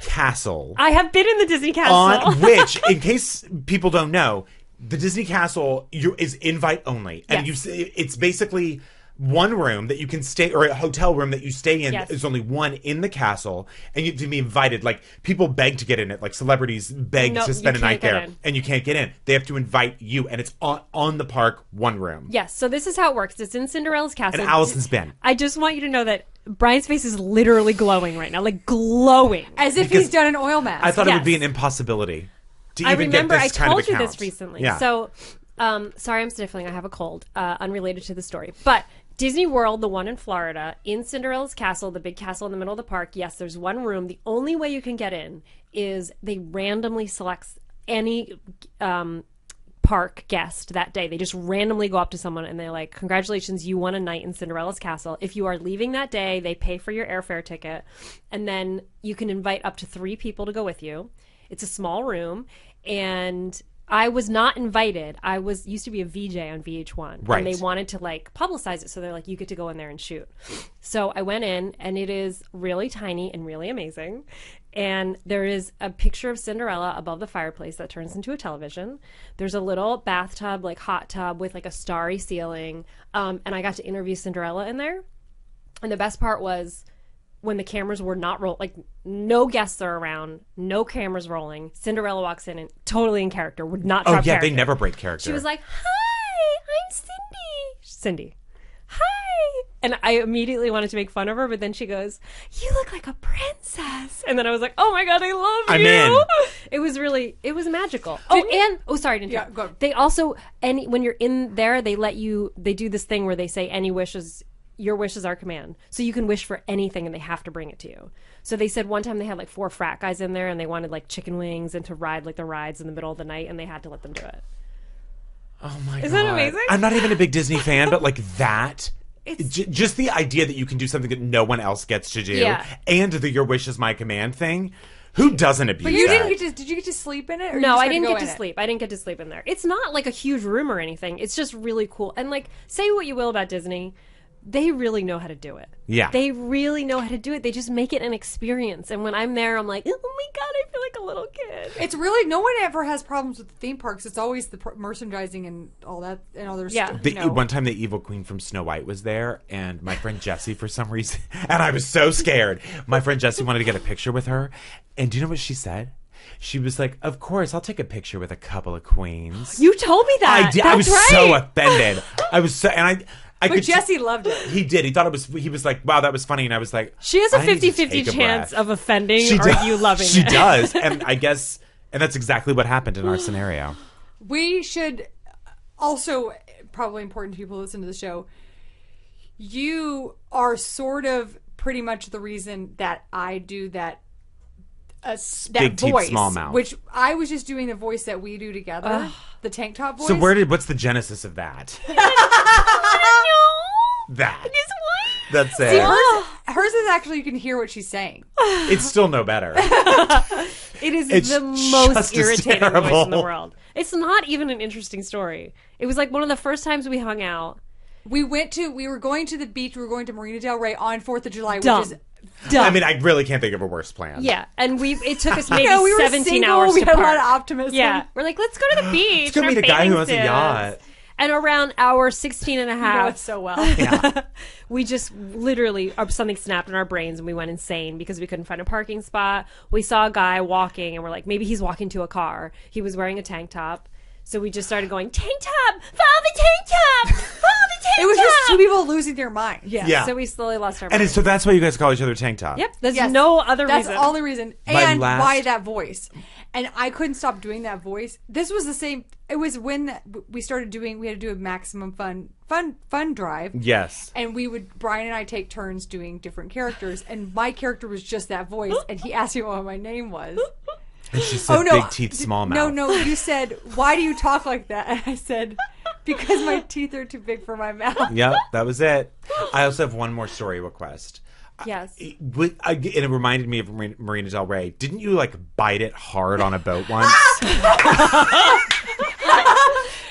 Speaker 1: castle
Speaker 4: I have been in the Disney castle.
Speaker 1: on which, in case people don't know, the Disney castle is invite only. And
Speaker 4: Yes.
Speaker 1: it's basically one room that you can stay, or a hotel room that you stay in.
Speaker 4: Yes.
Speaker 1: There's only one in the castle, and you have to be invited. Like, people beg to get in it. Like, celebrities beg
Speaker 4: No,
Speaker 1: to spend a
Speaker 4: you
Speaker 1: night
Speaker 4: can't get
Speaker 1: there,
Speaker 4: in.
Speaker 1: and you can't get in. They have to invite you, and it's on the park, one room.
Speaker 4: Yes, so this is how it works. It's in Cinderella's castle.
Speaker 1: And Allison's been.
Speaker 4: I just want you to know that Brian's face is literally glowing right now, like glowing.
Speaker 3: As if
Speaker 1: Because
Speaker 3: he's done an oil mask.
Speaker 1: I thought it would be
Speaker 4: Yes.
Speaker 1: an impossibility to
Speaker 4: I
Speaker 1: even
Speaker 4: remember
Speaker 1: get
Speaker 4: I
Speaker 1: this kind of
Speaker 4: told you
Speaker 1: account.
Speaker 4: this recently.
Speaker 1: Yeah.
Speaker 4: So, sorry, I'm sniffling. I have a cold, unrelated to the story. But Disney World, the one in Florida, in Cinderella's castle, the big castle in the middle of the park. Yes, there's one room. The only way you can get in is they randomly select any park guest that day. They just randomly go up to someone and they're like, "Congratulations, you won a night in Cinderella's castle. If you are leaving that day, they pay for your airfare ticket, and then you can invite up to 3 people to go with you. It's a small room, and I was not invited. I used to be a VJ on VH1,
Speaker 1: Right.
Speaker 4: and they wanted to like publicize it, so they're like, you get to go in there and shoot. So I went in, and it is really tiny and really amazing. And there is a picture of Cinderella above the fireplace that turns into a television. There's a little bathtub, like hot tub with like a starry ceiling, and I got to interview Cinderella in there. And the best part was when the cameras were not like no guests are around, no cameras rolling. Cinderella walks in and totally in character, would not
Speaker 1: Oh,
Speaker 4: drop
Speaker 1: yeah,
Speaker 4: character.
Speaker 1: they never break character.
Speaker 4: She was like, "Hi, I'm Cindy. Hi." And I immediately wanted to make fun of her, but then she goes, "You look like a princess." And then I was like, "Oh my god, I love
Speaker 1: I'm
Speaker 4: you."
Speaker 1: in.
Speaker 4: It was magical. Sorry to interrupt.
Speaker 3: Yeah, go.
Speaker 4: They also, when you're in there, they do this thing where they say any wishes, your wish is our command. So you can wish for anything and they have to bring it to you. So they said one time they had like 4 frat guys in there and they wanted like chicken wings and to ride like the rides in the middle of the night, and they had to let them do it.
Speaker 1: Oh my god.
Speaker 4: Isn't that amazing?
Speaker 1: I'm not even a big Disney fan, but like that. Just the idea that you can do something that no one else gets to do,
Speaker 4: Yeah.
Speaker 1: and the "your wish is my command" thing. Who doesn't abuse
Speaker 3: But you
Speaker 1: that?
Speaker 3: didn't get to. Did you get to sleep in it? Or you
Speaker 4: No,
Speaker 3: just
Speaker 4: I
Speaker 3: got
Speaker 4: didn't
Speaker 3: go
Speaker 4: get to
Speaker 3: in it?
Speaker 4: sleep. I didn't get to sleep in there. It's not like a huge room or anything. It's just really cool. And like, say what you will about Disney, they really know how to do it.
Speaker 1: Yeah.
Speaker 4: They really know how to do it. They just make it an experience. And when I'm there, I'm like, oh my God, I feel like a little kid.
Speaker 3: It's really no one ever has problems with the theme parks. It's always the merchandising and all that and other
Speaker 4: Yeah.
Speaker 3: stuff.
Speaker 1: One time, the evil queen from Snow White was there, and my friend Jessie, for some reason, and I was so scared. My friend Jessie wanted to get a picture with her, and do you know what she said? She was like, "Of course, I'll take a picture with a couple of queens."
Speaker 4: You told me that.
Speaker 1: I did.
Speaker 4: That's
Speaker 1: I was
Speaker 4: right.
Speaker 1: so offended. I was so, and I
Speaker 3: But
Speaker 1: could.
Speaker 3: Jesse loved it.
Speaker 1: He did. He thought it was. He was like, "Wow, that was funny," and I was like,
Speaker 4: She has a
Speaker 1: I need to
Speaker 4: 50-50
Speaker 1: take a
Speaker 4: chance
Speaker 1: breath.
Speaker 4: of offending
Speaker 1: She
Speaker 4: or
Speaker 1: does.
Speaker 4: you loving
Speaker 1: She
Speaker 4: it.
Speaker 1: does, and I guess, and that's exactly what happened in our scenario.
Speaker 3: We should also, probably important to people who listen to the show, you are sort of pretty much the reason that I do that that
Speaker 1: Big teeth,
Speaker 3: voice,
Speaker 1: small mouth.
Speaker 3: which I was just doing the voice that we do together, the tank top voice.
Speaker 1: So what's the genesis of that? That. That's it.
Speaker 3: See, hers is actually, you can hear what she's saying.
Speaker 1: It's still no better.
Speaker 4: It is
Speaker 1: It's
Speaker 4: the
Speaker 1: just
Speaker 4: most
Speaker 1: as
Speaker 4: irritating voice in the
Speaker 1: terrible.
Speaker 4: world. It's not even an interesting story. It was like one of the first times we hung out.
Speaker 3: We were going to the beach, we were going to Marina Del Rey on 4th of July,
Speaker 4: Dumb.
Speaker 3: which is
Speaker 4: Dumb.
Speaker 1: I mean, I really can't think of a worse plan.
Speaker 4: Yeah, and it took us maybe
Speaker 3: Yeah, we were
Speaker 4: 17
Speaker 3: single,
Speaker 4: hours
Speaker 3: we
Speaker 4: to
Speaker 3: had a
Speaker 4: park.
Speaker 3: lot of optimism.
Speaker 4: Yeah, we're like, let's go to the beach.
Speaker 1: Let's go
Speaker 4: in our
Speaker 1: meet a guy
Speaker 4: bathing
Speaker 1: who has a
Speaker 4: suits.
Speaker 1: yacht.
Speaker 4: And around hour 16 and a
Speaker 3: You know
Speaker 4: half,
Speaker 3: it so well.
Speaker 4: we just literally, something snapped in our brains and we went insane because we couldn't find a parking spot. We saw a guy walking and we're like, maybe he's walking to a car. He was wearing a tank top. So we just started going, tank top! Follow the tank top! Follow the tank top!
Speaker 3: It was just two people losing their mind.
Speaker 1: Yeah.
Speaker 4: So we slowly lost our
Speaker 1: And
Speaker 4: minds.
Speaker 1: so that's why you guys call each other tank top.
Speaker 4: Yep, there's
Speaker 3: Yes.
Speaker 4: no other
Speaker 3: That's
Speaker 4: reason.
Speaker 3: the only reason.
Speaker 1: My
Speaker 3: And
Speaker 1: last-
Speaker 3: why that voice. And I couldn't stop doing that voice. This was the same. It was when we started doing, we had to do a maximum fun drive.
Speaker 1: Yes.
Speaker 3: And Brian and I take turns doing different characters. And my character was just that voice. And he asked me what my name was.
Speaker 1: And she said, big teeth, small mouth.
Speaker 3: No, you said, why do you talk like that? And I said, because my teeth are too big for my mouth.
Speaker 1: Yep, that was it. I also have one more story request.
Speaker 4: Yes.
Speaker 1: And it reminded me of Marina Del Rey. Didn't you bite it hard on a boat once?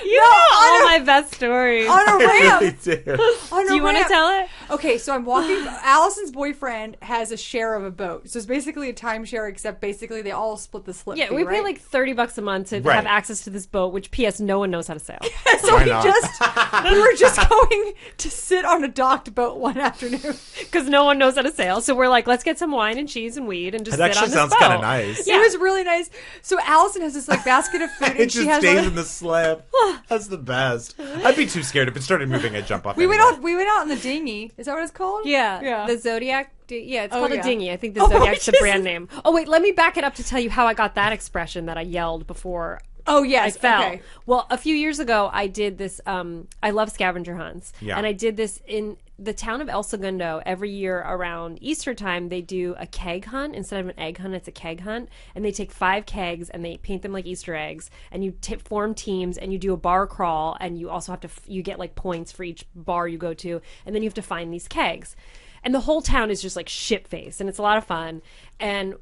Speaker 4: You know all my best stories.
Speaker 3: On a
Speaker 1: I
Speaker 3: ramp.
Speaker 1: really do.
Speaker 4: Do you want to tell it?
Speaker 3: Okay, so I'm walking. Allison's boyfriend has a share of a boat, so it's basically a timeshare, except basically they all split the slip.
Speaker 4: Yeah,
Speaker 3: fee,
Speaker 4: we
Speaker 3: right?
Speaker 4: pay like $30 a month to
Speaker 1: Right.
Speaker 4: have access to this boat, which P.S. no one knows how to sail.
Speaker 3: So
Speaker 1: Why not?
Speaker 3: we were just going to sit on a docked boat one afternoon.
Speaker 4: Because no one knows how to sail. So we're like, let's get some wine and cheese and weed and just
Speaker 1: That
Speaker 4: sit on
Speaker 1: actually
Speaker 4: this
Speaker 1: sounds
Speaker 4: boat.
Speaker 1: kind of nice.
Speaker 4: Yeah.
Speaker 3: It was really nice. So Allison has this basket of food,
Speaker 1: It
Speaker 3: and she
Speaker 1: just
Speaker 3: has.
Speaker 1: stays in the slip. That's the best. I'd be too scared if it started moving. I'd jump off.
Speaker 3: We went
Speaker 1: anyway.
Speaker 3: out. We went out in the dinghy. Is that what it's called?
Speaker 4: Yeah. The Zodiac. Yeah, it's
Speaker 3: Oh,
Speaker 4: called
Speaker 3: yeah.
Speaker 4: a dinghy. I think the
Speaker 3: Oh,
Speaker 4: Zodiac's the
Speaker 3: which
Speaker 4: brand
Speaker 3: is-
Speaker 4: name. Oh, wait, let me back it up to tell you how I got that expression that I yelled before
Speaker 3: Oh yes.
Speaker 4: I fell.
Speaker 3: Okay.
Speaker 4: Well, a few years ago, I did this. I love scavenger hunts,
Speaker 1: Yeah.
Speaker 4: and I did this in the town of El Segundo. Every year around Easter time, they do a keg hunt instead of an egg hunt. It's a keg hunt, and they take 5 kegs and they paint them like Easter eggs, and you form teams and you do a bar crawl, and you also have to you get like points for each bar you go to, and then you have to find these kegs, and the whole town is just like shit faced, and it's a lot of fun. And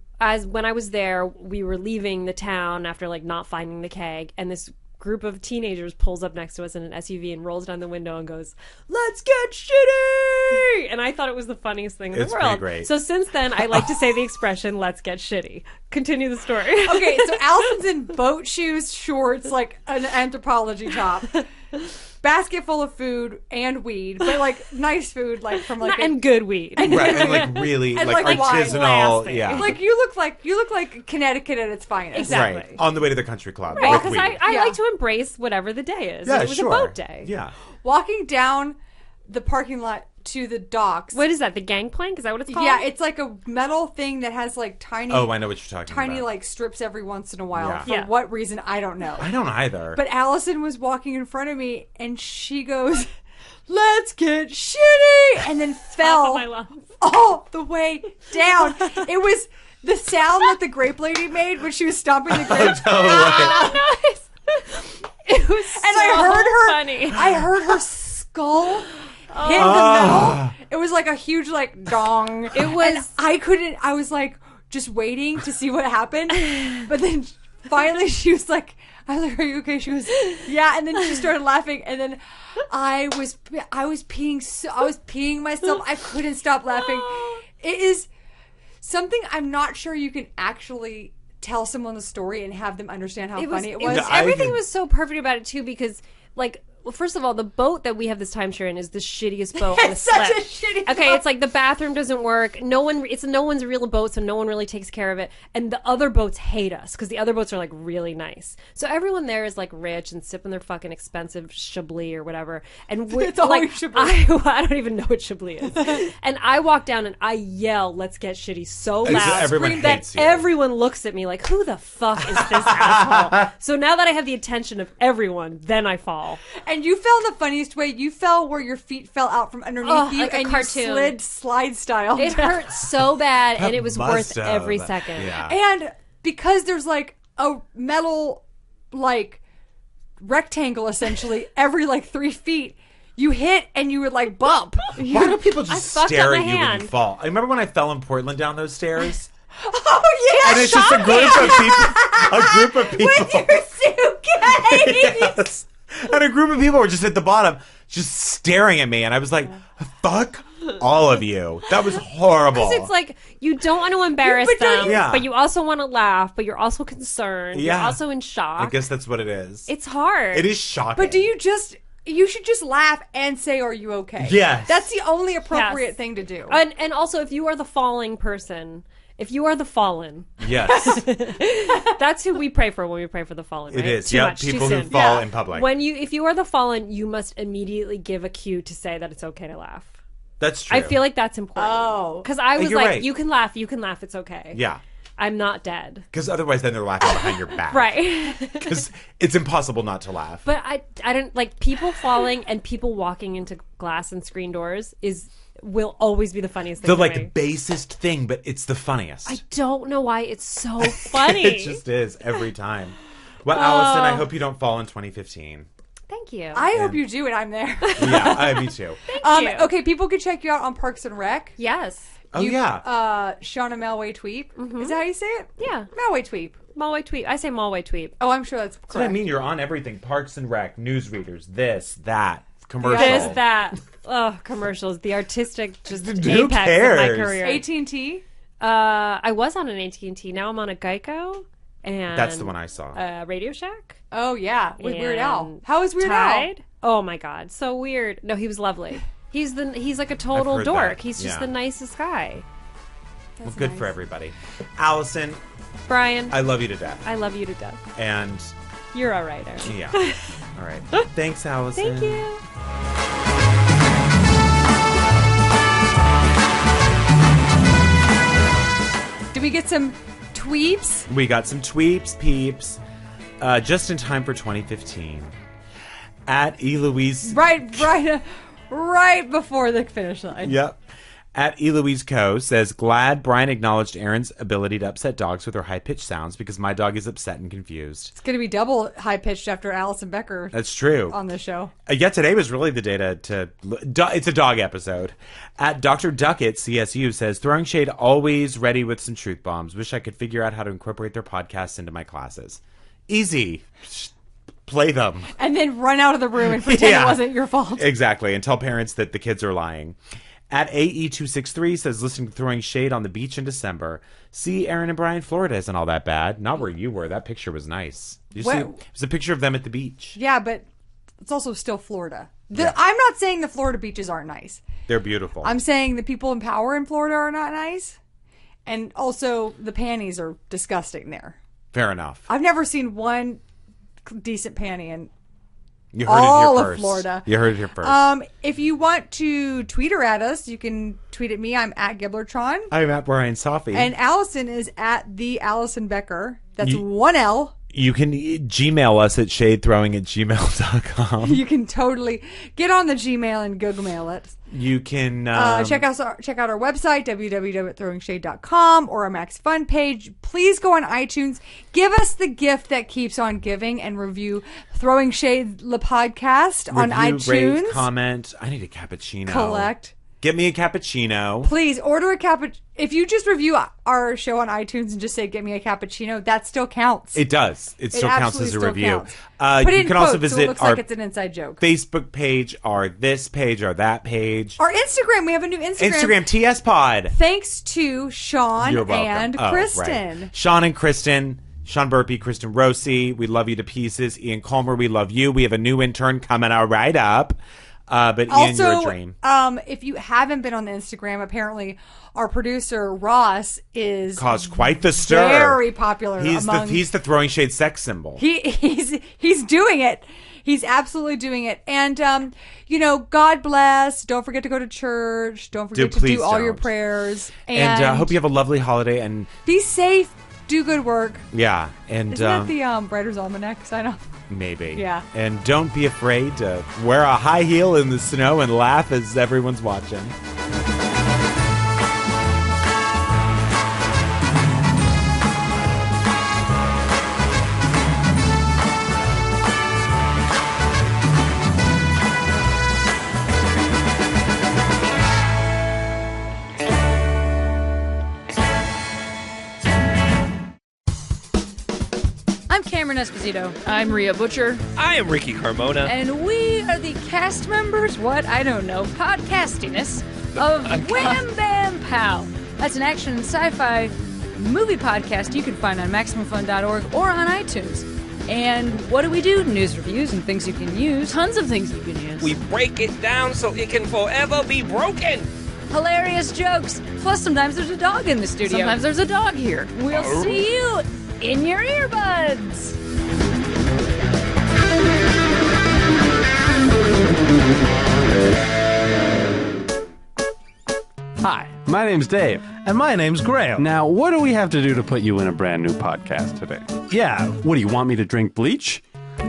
Speaker 4: when I was there, we were leaving the town after like not finding the keg, and this group of teenagers pulls up next to us in an SUV and rolls down the window and goes, "Let's get shitty!" And I thought it was the funnianest thing in
Speaker 1: It's
Speaker 4: the
Speaker 1: pretty
Speaker 4: world.
Speaker 1: great.
Speaker 4: So since then, I like to say the expression "Let's get shitty." Continue the story.
Speaker 3: Okay, so Allison's in boat shoes, shorts, like an anthropology top, basket full of food and weed, but like nice food, like from like
Speaker 4: and good weed.
Speaker 1: Right, and really
Speaker 3: And,
Speaker 1: like
Speaker 3: like, wine
Speaker 1: artisanal.
Speaker 4: lasting.
Speaker 1: Yeah.
Speaker 3: like you look like Connecticut at its finest.
Speaker 4: Exactly.
Speaker 1: Right. On the way to the country club.
Speaker 4: Right,
Speaker 1: with
Speaker 4: because
Speaker 1: weed.
Speaker 4: I
Speaker 3: Yeah.
Speaker 4: like to embrace whatever the day is.
Speaker 1: Yeah,
Speaker 4: And it was
Speaker 1: sure.
Speaker 4: a boat day.
Speaker 1: Yeah.
Speaker 3: Walking down the parking lot to the docks.
Speaker 4: What is that? The gangplank? Is that what it's called?
Speaker 3: Yeah, it's like a metal thing that has like tiny,
Speaker 1: Oh, I know what you're talking
Speaker 3: tiny
Speaker 1: about.
Speaker 3: like strips every once in a while.
Speaker 1: Yeah.
Speaker 3: For
Speaker 4: Yeah.
Speaker 3: what reason, I don't know.
Speaker 1: I don't either.
Speaker 3: But Allison was walking in front of me, and she goes, "Let's get shitty," and then
Speaker 4: Top of
Speaker 3: fell
Speaker 4: my lungs.
Speaker 3: all the way down. It was the sound that the grape lady made when she was stomping the grapes.
Speaker 4: Nice. It was
Speaker 3: And I heard her.
Speaker 4: funny.
Speaker 3: I heard her skull hit the metal. It was like a huge like dong. It
Speaker 4: was-
Speaker 3: And I couldn't. I was like just waiting to see what happened. But then finally she was like, I was like, "Are you okay?" She was, "Yeah." And then she started laughing. And then I was peeing. I was peeing myself. I couldn't stop laughing. It is something I'm not sure you can actually tell someone the story and have them understand how funny it was.
Speaker 1: I
Speaker 4: Everything
Speaker 1: agree.
Speaker 4: was so perfect about it too, because like Well, first of all, the boat that we have this timeshare in is the shittiest boat on the
Speaker 3: It's such
Speaker 4: slip.
Speaker 3: a shitty
Speaker 4: Okay,
Speaker 3: boat.
Speaker 4: it's like the bathroom doesn't work. It's no one's real boat, so no one really takes care of it. And the other boats hate us because the other boats are like really nice. So everyone there is like rich and sipping their fucking expensive Chablis or whatever. And we're
Speaker 3: It's always
Speaker 4: like,
Speaker 3: Chablis.
Speaker 4: I don't even know what Chablis is. And I walk down and I yell, "Let's get shitty" so
Speaker 1: And so
Speaker 4: loud.
Speaker 1: everyone
Speaker 4: Scream that
Speaker 1: hates you.
Speaker 4: everyone looks at me like, who the fuck is this asshole? So now that I have the attention of everyone, then I fall.
Speaker 3: And you fell in the funniest way. You fell where your feet fell out from underneath
Speaker 4: Oh,
Speaker 3: you,
Speaker 4: like a
Speaker 3: and
Speaker 4: cartoon.
Speaker 3: you slid slide style.
Speaker 4: It hurt so bad, and it was
Speaker 1: Must
Speaker 4: worth
Speaker 1: have.
Speaker 4: every second.
Speaker 1: Yeah.
Speaker 3: And because there's like a metal like rectangle essentially every like 3 feet, you hit and you would like bump.
Speaker 1: Why do people just
Speaker 4: fucked
Speaker 1: stare
Speaker 4: up
Speaker 1: at
Speaker 4: my
Speaker 1: you when
Speaker 4: hand.
Speaker 1: you fall? I remember when I fell in Portland down those stairs.
Speaker 3: Oh yeah,
Speaker 1: And it's just a group of people. A group of people.
Speaker 3: with your suitcase.
Speaker 1: Yes. And a group of people were just at the bottom, just staring at me. And I was like, fuck all of you. That was horrible.
Speaker 4: Because it's like you don't want to embarrass
Speaker 3: but don't
Speaker 4: them,
Speaker 3: you-
Speaker 1: Yeah.
Speaker 4: but you also want to laugh, but you're also concerned.
Speaker 1: Yeah.
Speaker 4: You're also in shock.
Speaker 1: I guess that's what it is.
Speaker 4: It's hard.
Speaker 1: It is shocking.
Speaker 3: But you should just laugh and say, "Are you okay?"
Speaker 1: Yes.
Speaker 3: That's the only appropriate
Speaker 4: Yes.
Speaker 3: thing to do.
Speaker 4: And also, if you are the falling person, if you are the fallen,
Speaker 1: Yes.
Speaker 4: that's who we pray for when we pray for the fallen. Right?
Speaker 1: It is.
Speaker 4: Too
Speaker 1: Yep.
Speaker 4: much, too
Speaker 1: People who
Speaker 4: soon.
Speaker 1: fall
Speaker 3: Yeah.
Speaker 1: in public.
Speaker 4: If you are the fallen, you must immediately give a cue to say that it's okay to laugh.
Speaker 1: That's true.
Speaker 4: I feel like that's important.
Speaker 3: Oh.
Speaker 4: Because I was
Speaker 1: You're
Speaker 4: like,
Speaker 1: right.
Speaker 4: you can laugh, it's okay.
Speaker 1: Yeah.
Speaker 4: I'm not dead.
Speaker 1: Because otherwise then they're laughing behind your back.
Speaker 4: Right.
Speaker 1: Because it's impossible not to laugh.
Speaker 4: But I don't like people falling and people walking into glass and screen doors will always be the funniest thing
Speaker 1: The
Speaker 4: to
Speaker 1: like
Speaker 4: me.
Speaker 1: basest thing, but it's the funniest.
Speaker 4: I don't know why it's so funny.
Speaker 1: It just is every time. Well, Allison, I hope you don't fall in 2015.
Speaker 4: Thank you.
Speaker 3: I hope you do, and I'm there.
Speaker 1: Yeah, me too.
Speaker 4: you.
Speaker 3: Okay, people can check you out on Parks and Rec.
Speaker 4: Yes.
Speaker 1: Oh, yeah.
Speaker 3: Shauna Melway Tweep. Is that how you say it?
Speaker 4: Yeah.
Speaker 3: Melway Tweep.
Speaker 4: Malway Tweep. I say Malway Tweep.
Speaker 3: Oh, I'm sure that's correct.
Speaker 1: That's what I mean. You're on everything. Parks and Rec, newsreaders, this, that, commercial.
Speaker 4: This, that. Oh, commercials. The artistic just
Speaker 1: Who
Speaker 4: apex of my
Speaker 1: cares?
Speaker 4: career.
Speaker 3: AT&T.
Speaker 4: I was on an AT&T. Now I'm on a Geico. And
Speaker 1: That's the one I saw.
Speaker 4: Radio Shack.
Speaker 3: Oh yeah, with Weird Al.
Speaker 4: And
Speaker 3: How is Weird Al?
Speaker 4: Tide. Oh my god, so weird. No, he was lovely. He's like a
Speaker 1: I've
Speaker 4: total
Speaker 1: heard
Speaker 4: dork.
Speaker 1: that.
Speaker 4: He's just
Speaker 1: Yeah.
Speaker 4: the nicest guy.
Speaker 1: Well, good for everybody. Allison,
Speaker 4: Brian,
Speaker 1: I love you to death.
Speaker 4: I love you to death.
Speaker 1: And,
Speaker 4: You're a writer.
Speaker 1: yeah. All right. Thanks, Allison.
Speaker 4: Thank you.
Speaker 3: Did we get some tweeps?
Speaker 1: We got some tweeps, peeps, just in time for 2015. At Eloise.
Speaker 3: Right before the finish line.
Speaker 1: Yep. At Eloise Co. says, glad Brian acknowledged Erin's ability to upset dogs with her high-pitched sounds because my dog is upset and confused.
Speaker 3: It's going to be double high pitched after Allison Becker
Speaker 1: That's true.
Speaker 3: on this show.
Speaker 1: Yeah, today was really the day to it's a dog episode. At Dr. Duckett, CSU, says, throwing shade always ready with some truth bombs. Wish I could figure out how to incorporate their podcasts into my classes. Easy. Play them.
Speaker 3: And then run out of the room and pretend
Speaker 1: Yeah.
Speaker 3: it wasn't your fault.
Speaker 1: Exactly, and tell parents that the kids are lying. At AE263 says, listening to Throwing Shade on the beach in December. See, Erin and Brian, Florida isn't all that bad. Not where you were. That picture was nice. You see,
Speaker 3: Where-
Speaker 1: it was a picture of them at the beach.
Speaker 3: Yeah, but it's also still Florida. I'm not saying the Florida beaches aren't nice.
Speaker 1: They're beautiful.
Speaker 3: I'm saying the people in power in Florida are not nice. And also the panties are disgusting there.
Speaker 1: Fair enough.
Speaker 3: I've never seen one decent panty in
Speaker 1: You heard
Speaker 3: all
Speaker 1: it
Speaker 3: of
Speaker 1: here first.
Speaker 3: Florida.
Speaker 1: You heard it here first.
Speaker 3: If you want to tweet or at us, you can tweet at me. I'm at Gibblertron.
Speaker 1: I'm at Brian Safi.
Speaker 3: And Allison is at the Allison Becker. That's
Speaker 1: You-
Speaker 3: one L.
Speaker 1: You can Gmail us at shadethrowing@gmail.com.
Speaker 3: You can totally get on the Gmail and Google Mail it.
Speaker 1: You can
Speaker 3: check out our website, www.throwingshade.com, or our Max Fun page. Please go on iTunes. Give us the gift that keeps on giving and review Throwing Shade Le Podcast on
Speaker 1: review,
Speaker 3: iTunes.
Speaker 1: rate, comment. I need a cappuccino.
Speaker 3: Collect.
Speaker 1: Get me a cappuccino.
Speaker 3: Please order a cappuccino. If you just review our show on iTunes and just say, get me a cappuccino, that still counts.
Speaker 1: It does. It still counts
Speaker 3: absolutely
Speaker 1: as a
Speaker 3: still
Speaker 1: review.
Speaker 3: counts. Put it
Speaker 1: You
Speaker 3: in
Speaker 1: can also
Speaker 3: quotes so
Speaker 1: visit
Speaker 3: it looks
Speaker 1: our
Speaker 3: like it's an inside joke.
Speaker 1: Facebook page, our this page, or that page.
Speaker 3: Our Instagram. We have a new Instagram.
Speaker 1: Instagram, TS Pod.
Speaker 3: Thanks to Sean
Speaker 1: You're welcome.
Speaker 3: and
Speaker 1: Oh,
Speaker 3: Kristen.
Speaker 1: right. Sean and Kristen. Sean Burpee, Kristen Rossi, we love you to pieces. Ian Colmer, we love you. We have a new intern coming out right up. But Ian,
Speaker 3: Also,
Speaker 1: you're a dream.
Speaker 3: If you haven't been on the Instagram, apparently our producer Ross is
Speaker 1: Caused quite the stir.
Speaker 3: Very popular.
Speaker 1: He's the throwing shade sex symbol.
Speaker 3: He's doing it. He's absolutely doing it. And God bless. Don't forget to go to church. Don't forget to do all your prayers.
Speaker 1: And hope you have a lovely holiday and
Speaker 3: be safe. Do good work.
Speaker 1: Yeah, and
Speaker 3: isn't that the Writer's Almanac sign off?
Speaker 1: Maybe.
Speaker 3: Yeah.
Speaker 1: And don't be afraid to wear a high heel in the snow and laugh as everyone's watching.
Speaker 5: I'm Cameron Esposito.
Speaker 6: I'm Rhea Butcher.
Speaker 7: I am Ricky Carmona.
Speaker 5: And we are the cast members, podcastiness of Wham Bam Pow. That's an action and sci-fi movie podcast you can find on MaximumFun.org or on iTunes. And what do we do? News reviews and things you can use.
Speaker 6: Tons of things you can use.
Speaker 7: We break it down so it can forever be broken.
Speaker 5: Hilarious jokes. Plus, sometimes there's a dog in the studio.
Speaker 6: Sometimes there's a dog here.
Speaker 5: We'll see you in your earbuds.
Speaker 8: Hi, my name's Dave.
Speaker 9: And my name's Graham.
Speaker 8: Now, what do we have to do to put you in a brand new podcast today?
Speaker 9: Yeah.
Speaker 8: What, do you want me to drink bleach?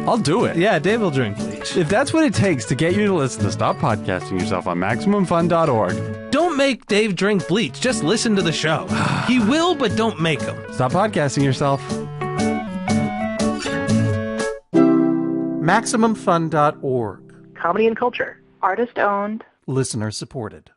Speaker 8: I'll do it.
Speaker 9: Yeah, Dave will drink bleach.
Speaker 8: If that's what it takes to get you to listen to Stop Podcasting Yourself on MaximumFun.org.
Speaker 9: Don't make Dave drink bleach. Just listen to the show. He will, but don't make him.
Speaker 8: Stop Podcasting Yourself.
Speaker 10: MaximumFun.org.
Speaker 11: Comedy and culture.
Speaker 12: Artist owned.
Speaker 10: Listener supported.